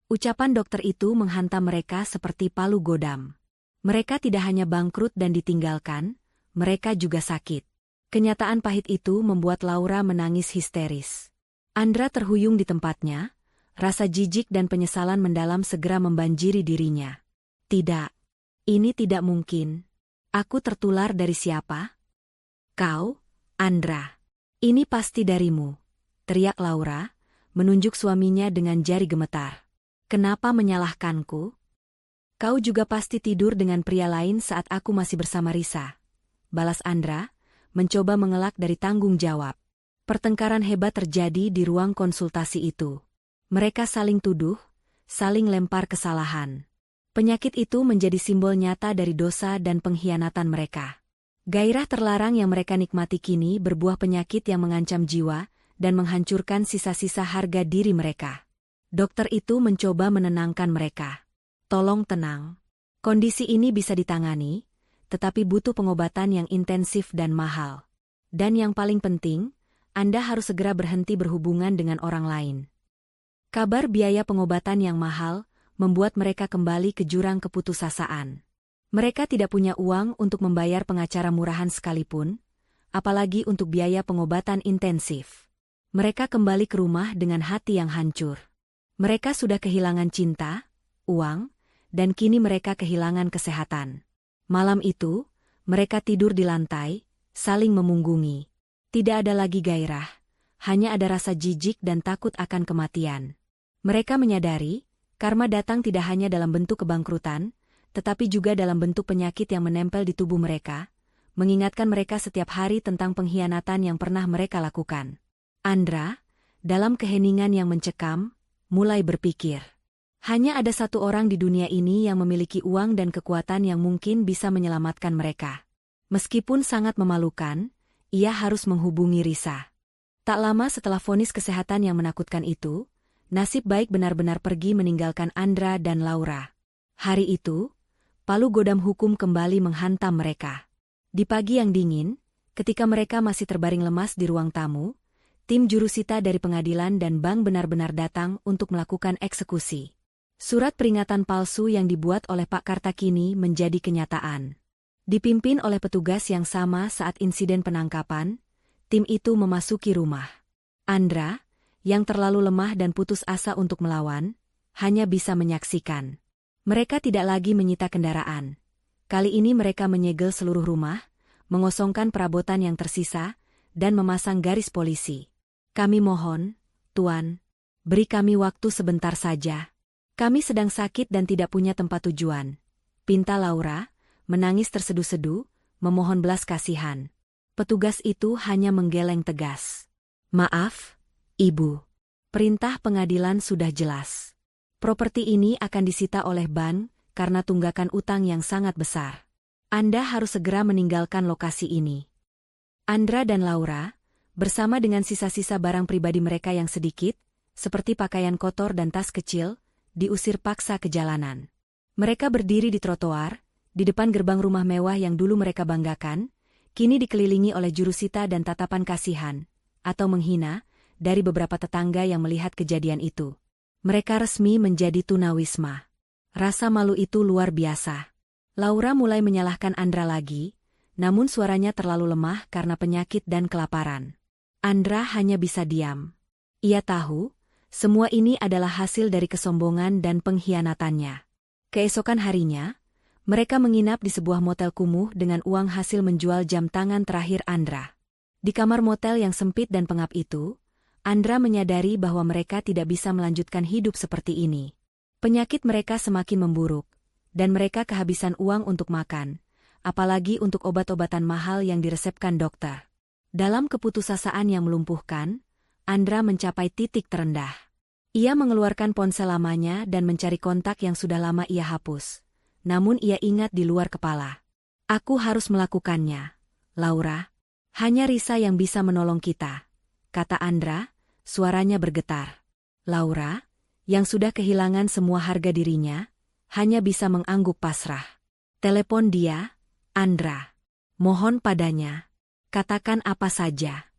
Ucapan dokter itu menghantam mereka seperti palu godam. Mereka tidak hanya bangkrut dan ditinggalkan, mereka juga sakit. Kenyataan pahit itu membuat Laura menangis histeris. Andra terhuyung di tempatnya, rasa jijik dan penyesalan mendalam segera membanjiri dirinya. "Tidak. Ini tidak mungkin. Aku tertular dari siapa?" "Kau, Andra. Ini pasti darimu," teriak Laura, menunjuk suaminya dengan jari gemetar. "Kenapa menyalahkanku? Kau juga pasti tidur dengan pria lain saat aku masih bersama Risa," balas Andra, mencoba mengelak dari tanggung jawab. Pertengkaran hebat terjadi di ruang konsultasi itu. Mereka saling tuduh, saling lempar kesalahan. Penyakit itu menjadi simbol nyata dari dosa dan pengkhianatan mereka. Gairah terlarang yang mereka nikmati kini berbuah penyakit yang mengancam jiwa dan menghancurkan sisa-sisa harga diri mereka. Dokter itu mencoba menenangkan mereka. "Tolong tenang. Kondisi ini bisa ditangani, tetapi butuh pengobatan yang intensif dan mahal. Dan yang paling penting, Anda harus segera berhenti berhubungan dengan orang lain." Kabar biaya pengobatan yang mahal membuat mereka kembali ke jurang keputusasaan. Mereka tidak punya uang untuk membayar pengacara murahan sekalipun, apalagi untuk biaya pengobatan intensif. Mereka kembali ke rumah dengan hati yang hancur. Mereka sudah kehilangan cinta, uang, dan kini mereka kehilangan kesehatan. Malam itu, mereka tidur di lantai, saling memunggungi. Tidak ada lagi gairah, hanya ada rasa jijik dan takut akan kematian. Mereka menyadari, karma datang tidak hanya dalam bentuk kebangkrutan, tetapi juga dalam bentuk penyakit yang menempel di tubuh mereka, mengingatkan mereka setiap hari tentang pengkhianatan yang pernah mereka lakukan. Andra, dalam keheningan yang mencekam, mulai berpikir. Hanya ada satu orang di dunia ini yang memiliki uang dan kekuatan yang mungkin bisa menyelamatkan mereka. Meskipun sangat memalukan, ia harus menghubungi Risa. Tak lama setelah vonis kesehatan yang menakutkan itu, nasib baik benar-benar pergi meninggalkan Andra dan Laura. Hari itu, palu godam hukum kembali menghantam mereka. Di pagi yang dingin, ketika mereka masih terbaring lemas di ruang tamu, tim jurusita dari pengadilan dan bank benar-benar datang untuk melakukan eksekusi. Surat peringatan palsu yang dibuat oleh Pak Kartakini menjadi kenyataan. Dipimpin oleh petugas yang sama saat insiden penangkapan, tim itu memasuki rumah. Andra, yang terlalu lemah dan putus asa untuk melawan, hanya bisa menyaksikan. Mereka tidak lagi menyita kendaraan. Kali ini mereka menyegel seluruh rumah, mengosongkan perabotan yang tersisa, dan memasang garis polisi. "Kami mohon, Tuan, beri kami waktu sebentar saja. Kami sedang sakit dan tidak punya tempat tujuan," pinta Laura, menangis terseduh-seduh, memohon belas kasihan. Petugas itu hanya menggeleng tegas. "Maaf, Ibu. Perintah pengadilan sudah jelas. Properti ini akan disita oleh bank karena tunggakan utang yang sangat besar. Anda harus segera meninggalkan lokasi ini." Andra dan Laura, bersama dengan sisa-sisa barang pribadi mereka yang sedikit, seperti pakaian kotor dan tas kecil, diusir paksa ke jalanan. Mereka berdiri di trotoar, di depan gerbang rumah mewah yang dulu mereka banggakan, kini dikelilingi oleh jurusita dan tatapan kasihan. atau menghina, dari beberapa tetangga yang melihat kejadian itu. Mereka resmi menjadi tunawisma. Rasa malu itu luar biasa. Laura mulai menyalahkan Andra lagi, namun suaranya terlalu lemah karena penyakit dan kelaparan. Andra hanya bisa diam. Ia tahu, semua ini adalah hasil dari kesombongan dan pengkhianatannya. Keesokan harinya, mereka menginap di sebuah motel kumuh dengan uang hasil menjual jam tangan terakhir Andra. Di kamar motel yang sempit dan pengap itu, Andra menyadari bahwa mereka tidak bisa melanjutkan hidup seperti ini. Penyakit mereka semakin memburuk, dan mereka kehabisan uang untuk makan, apalagi untuk obat-obatan mahal yang diresepkan dokter. Dalam keputusasaan yang melumpuhkan, Andra mencapai titik terendah. Ia mengeluarkan ponsel lamanya dan mencari kontak yang sudah lama ia hapus. Namun ia ingat di luar kepala. Aku harus melakukannya, Laura. Hanya Risa yang bisa menolong kita, kata Andra, suaranya bergetar. Laura, yang sudah kehilangan semua harga dirinya, hanya bisa mengangguk pasrah. Telepon dia, Andra. Mohon padanya. Katakan apa saja.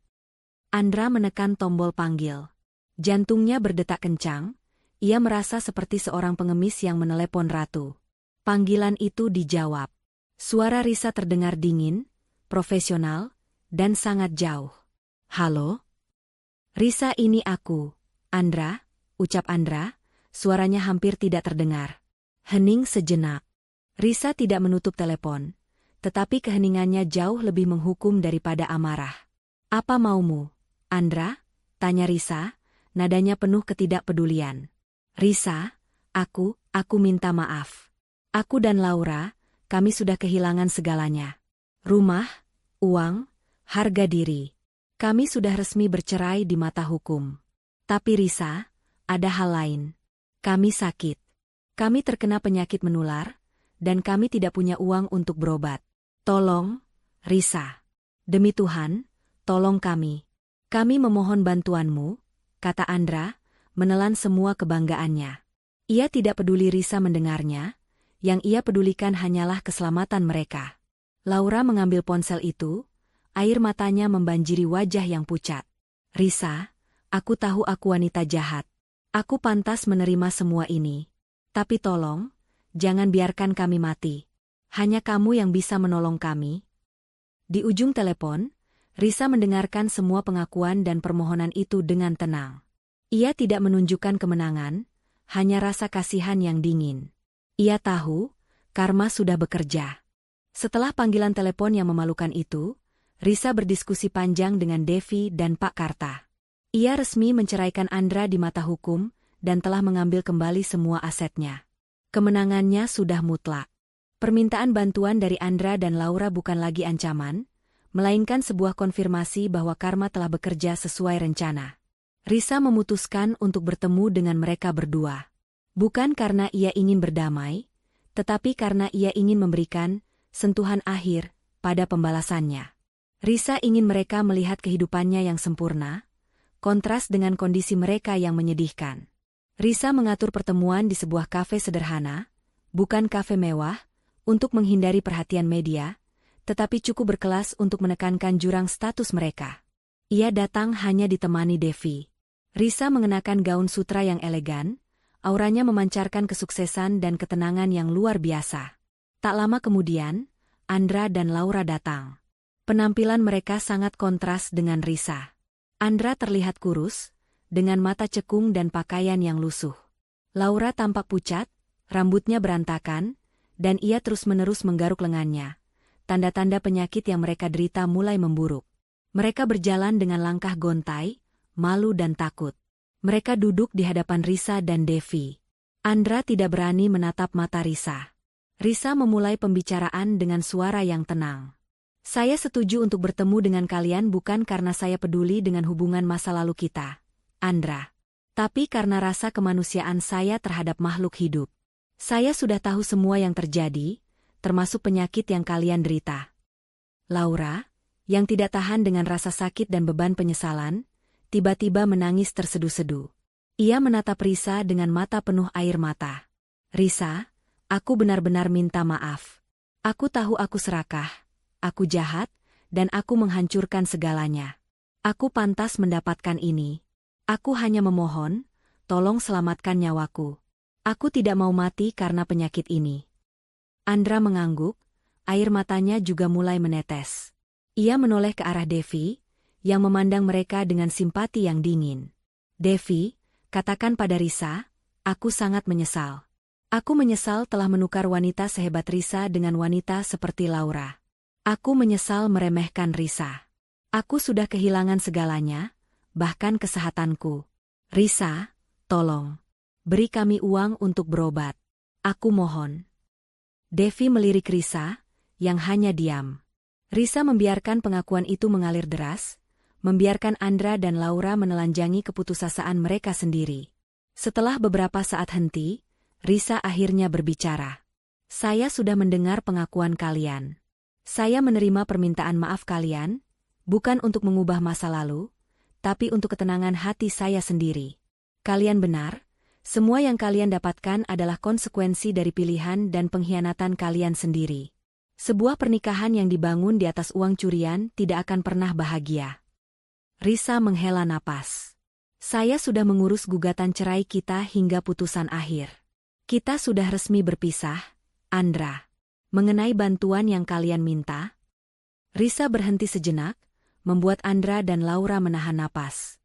Andra menekan tombol panggil. Jantungnya berdetak kencang, ia merasa seperti seorang pengemis yang menelepon ratu. Panggilan itu dijawab. Suara Risa terdengar dingin, profesional, dan sangat jauh. Halo? Risa, ini aku. Andra, ucap Andra, suaranya hampir tidak terdengar. Hening sejenak. Risa tidak menutup telepon, tetapi keheningannya jauh lebih menghukum daripada amarah. Apa maumu, Andra? Tanya Risa, nadanya penuh ketidakpedulian. Risa, aku minta maaf. Aku dan Laura, kami sudah kehilangan segalanya. Rumah, uang, harga diri. Kami sudah resmi bercerai di mata hukum. Tapi Risa, ada hal lain. Kami sakit. Kami terkena penyakit menular, dan kami tidak punya uang untuk berobat. Tolong, Risa. Demi Tuhan, tolong kami. Kami memohon bantuanmu, kata Andra, menelan semua kebanggaannya. Ia tidak peduli Risa mendengarnya, yang ia pedulikan hanyalah keselamatan mereka. Laura mengambil ponsel itu, air matanya membanjiri wajah yang pucat. Risa, aku tahu aku wanita jahat. Aku pantas menerima semua ini. Tapi tolong, jangan biarkan kami mati. Hanya kamu yang bisa menolong kami. Di ujung telepon, Risa mendengarkan semua pengakuan dan permohonan itu dengan tenang. Ia tidak menunjukkan kemenangan, hanya rasa kasihan yang dingin. Ia tahu, karma sudah bekerja. Setelah panggilan telepon yang memalukan itu, Risa berdiskusi panjang dengan Devi dan Pak Karta. Ia resmi menceraikan Andra di mata hukum, dan telah mengambil kembali semua asetnya. Kemenangannya sudah mutlak. Permintaan bantuan dari Andra dan Laura bukan lagi ancaman, melainkan sebuah konfirmasi bahwa karma telah bekerja sesuai rencana. Risa memutuskan untuk bertemu dengan mereka berdua. Bukan karena ia ingin berdamai, tetapi karena ia ingin memberikan sentuhan akhir pada pembalasannya. Risa ingin mereka melihat kehidupannya yang sempurna, kontras dengan kondisi mereka yang menyedihkan. Risa mengatur pertemuan di sebuah kafe sederhana, bukan kafe mewah, untuk menghindari perhatian media, tetapi cukup berkelas untuk menekankan jurang status mereka. Ia datang hanya ditemani Devi. Risa mengenakan gaun sutra yang elegan, auranya memancarkan kesuksesan dan ketenangan yang luar biasa. Tak lama kemudian, Andra dan Laura datang. Penampilan mereka sangat kontras dengan Risa. Andra terlihat kurus, dengan mata cekung dan pakaian yang lusuh. Laura tampak pucat, rambutnya berantakan, dan ia terus-menerus menggaruk lengannya. Tanda-tanda penyakit yang mereka derita mulai memburuk. Mereka berjalan dengan langkah gontai, malu dan takut. Mereka duduk di hadapan Risa dan Devi. Andra tidak berani menatap mata Risa. Risa memulai pembicaraan dengan suara yang tenang. Saya setuju untuk bertemu dengan kalian bukan karena saya peduli dengan hubungan masa lalu kita, Andra. Tapi karena rasa kemanusiaan saya terhadap makhluk hidup. Saya sudah tahu semua yang terjadi, termasuk penyakit yang kalian derita. Laura, yang tidak tahan dengan rasa sakit dan beban penyesalan, tiba-tiba menangis terseduh-seduh. Ia menatap Risa dengan mata penuh air mata. Risa, aku benar-benar minta maaf. Aku tahu aku serakah, aku jahat, dan aku menghancurkan segalanya. Aku pantas mendapatkan ini. Aku hanya memohon, tolong selamatkan nyawaku. Aku tidak mau mati karena penyakit ini. Andra mengangguk, air matanya juga mulai menetes. Ia menoleh ke arah Devi, yang memandang mereka dengan simpati yang dingin. Devi, katakan pada Risa, aku sangat menyesal. Aku menyesal telah menukar wanita sehebat Risa dengan wanita seperti Laura. Aku menyesal meremehkan Risa. Aku sudah kehilangan segalanya, bahkan kesehatanku. Risa, tolong. Beri kami uang untuk berobat. Aku mohon. Devi melirik Risa, yang hanya diam. Risa membiarkan pengakuan itu mengalir deras, membiarkan Andra dan Laura menelanjangi keputusasaan mereka sendiri. Setelah beberapa saat henti, Risa akhirnya berbicara. Saya sudah mendengar pengakuan kalian. Saya menerima permintaan maaf kalian, bukan untuk mengubah masa lalu, tapi untuk ketenangan hati saya sendiri. Kalian benar, semua yang kalian dapatkan adalah konsekuensi dari pilihan dan pengkhianatan kalian sendiri. Sebuah pernikahan yang dibangun di atas uang curian tidak akan pernah bahagia. Risa menghela napas. Saya sudah mengurus gugatan cerai kita hingga putusan akhir. Kita sudah resmi berpisah, Andra. Mengenai bantuan yang kalian minta? Risa berhenti sejenak, membuat Andra dan Laura menahan napas.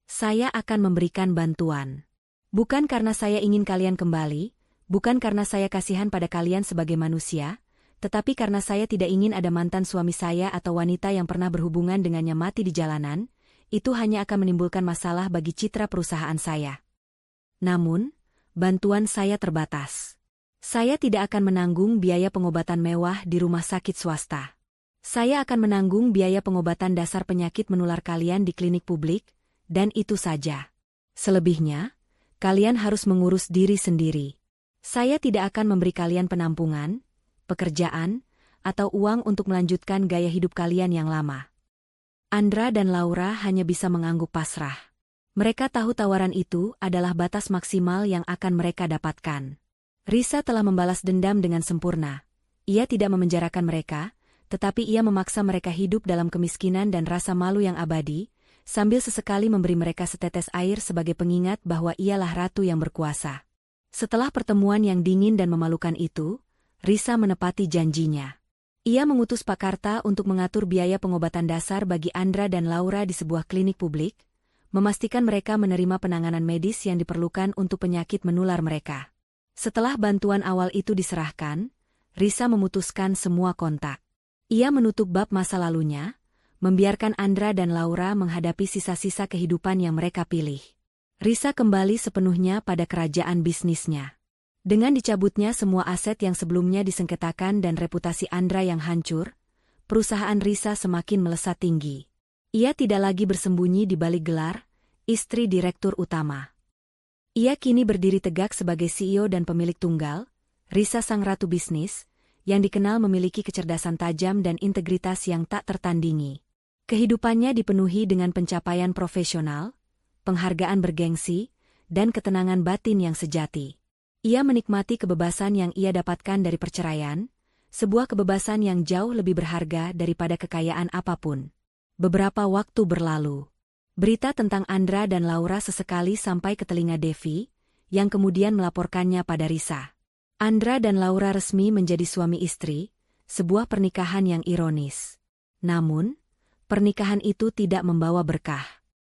Saya akan memberikan bantuan. Bukan karena saya ingin kalian kembali, bukan karena saya kasihan pada kalian sebagai manusia, tetapi karena saya tidak ingin ada mantan suami saya atau wanita yang pernah berhubungan dengannya mati di jalanan, itu hanya akan menimbulkan masalah bagi citra perusahaan saya. Namun, bantuan saya terbatas. Saya tidak akan menanggung biaya pengobatan mewah di rumah sakit swasta. Saya akan menanggung biaya pengobatan dasar penyakit menular kalian di klinik publik, dan itu saja. Selebihnya, kalian harus mengurus diri sendiri. Saya tidak akan memberi kalian penampungan, pekerjaan, atau uang untuk melanjutkan gaya hidup kalian yang lama. Andra dan Laura hanya bisa mengangguk pasrah. Mereka tahu tawaran itu adalah batas maksimal yang akan mereka dapatkan. Risa telah membalas dendam dengan sempurna. Ia tidak memenjarakan mereka, tetapi ia memaksa mereka hidup dalam kemiskinan dan rasa malu yang abadi, sambil sesekali memberi mereka setetes air sebagai pengingat bahwa ialah ratu yang berkuasa. Setelah pertemuan yang dingin dan memalukan itu, Risa menepati janjinya. Ia mengutus Pak Karta untuk mengatur biaya pengobatan dasar bagi Andra dan Laura di sebuah klinik publik, memastikan mereka menerima penanganan medis yang diperlukan untuk penyakit menular mereka. Setelah bantuan awal itu diserahkan, Risa memutuskan semua kontak. Ia menutup bab masa lalunya, membiarkan Andra dan Laura menghadapi sisa-sisa kehidupan yang mereka pilih. Risa kembali sepenuhnya pada kerajaan bisnisnya. Dengan dicabutnya semua aset yang sebelumnya disengketakan dan reputasi Andra yang hancur, perusahaan Risa semakin melesat tinggi. Ia tidak lagi bersembunyi di balik gelar, istri direktur utama. Ia kini berdiri tegak sebagai CEO dan pemilik tunggal, Risa sang ratu bisnis, yang dikenal memiliki kecerdasan tajam dan integritas yang tak tertandingi. Kehidupannya dipenuhi dengan pencapaian profesional, penghargaan bergengsi, dan ketenangan batin yang sejati. Ia menikmati kebebasan yang ia dapatkan dari perceraian, sebuah kebebasan yang jauh lebih berharga daripada kekayaan apapun. Beberapa waktu berlalu. Berita tentang Andra dan Laura sesekali sampai ke telinga Devi, yang kemudian melaporkannya pada Risa. Andra dan Laura resmi menjadi suami istri, sebuah pernikahan yang ironis. Namun, pernikahan itu tidak membawa berkah.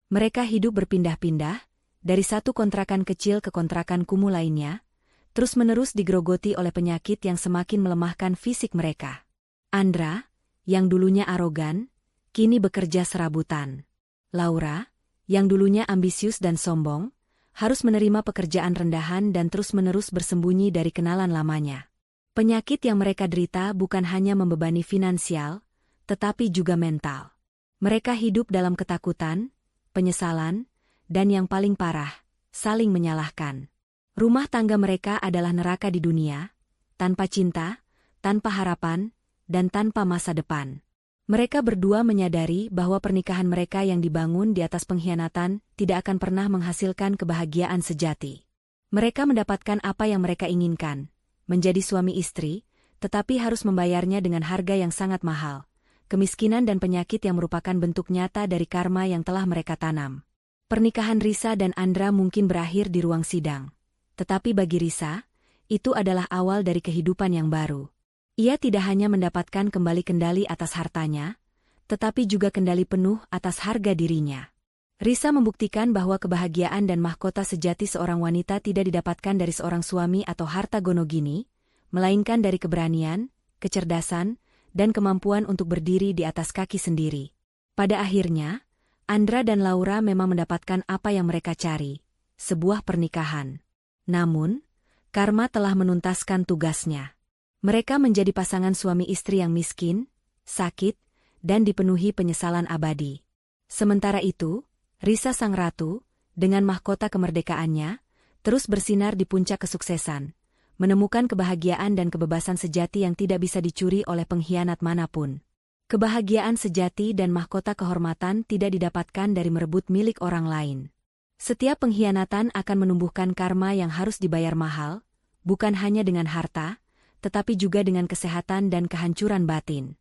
Mereka hidup berpindah-pindah, dari satu kontrakan kecil ke kontrakan kumuh lainnya, terus-menerus digerogoti oleh penyakit yang semakin melemahkan fisik mereka. Andra, yang dulunya arogan, kini bekerja serabutan. Laura, yang dulunya ambisius dan sombong, harus menerima pekerjaan rendahan dan terus-menerus bersembunyi dari kenalan lamanya. Penyakit yang mereka derita bukan hanya membebani finansial, tetapi juga mental. Mereka hidup dalam ketakutan, penyesalan, dan yang paling parah, saling menyalahkan. Rumah tangga mereka adalah neraka di dunia, tanpa cinta, tanpa harapan, dan tanpa masa depan. Mereka berdua menyadari bahwa pernikahan mereka yang dibangun di atas pengkhianatan tidak akan pernah menghasilkan kebahagiaan sejati. Mereka mendapatkan apa yang mereka inginkan, menjadi suami istri, tetapi harus membayarnya dengan harga yang sangat mahal, kemiskinan dan penyakit yang merupakan bentuk nyata dari karma yang telah mereka tanam. Pernikahan Risa dan Andra mungkin berakhir di ruang sidang. Tetapi bagi Risa, itu adalah awal dari kehidupan yang baru. Ia tidak hanya mendapatkan kembali kendali atas hartanya, tetapi juga kendali penuh atas harga dirinya. Risa membuktikan bahwa kebahagiaan dan mahkota sejati seorang wanita tidak didapatkan dari seorang suami atau harta gonogini, melainkan dari keberanian, kecerdasan, dan kemampuan untuk berdiri di atas kaki sendiri. Pada akhirnya, Andra dan Laura memang mendapatkan apa yang mereka cari, sebuah pernikahan. Namun, karma telah menuntaskan tugasnya. Mereka menjadi pasangan suami istri yang miskin, sakit, dan dipenuhi penyesalan abadi. Sementara itu, Risa sang ratu, dengan mahkota kemerdekaannya, terus bersinar di puncak kesuksesan, menemukan kebahagiaan dan kebebasan sejati yang tidak bisa dicuri oleh pengkhianat manapun. Kebahagiaan sejati dan mahkota kehormatan tidak didapatkan dari merebut milik orang lain. Setiap pengkhianatan akan menumbuhkan karma yang harus dibayar mahal, bukan hanya dengan harta, tetapi juga dengan kesehatan dan kehancuran batin.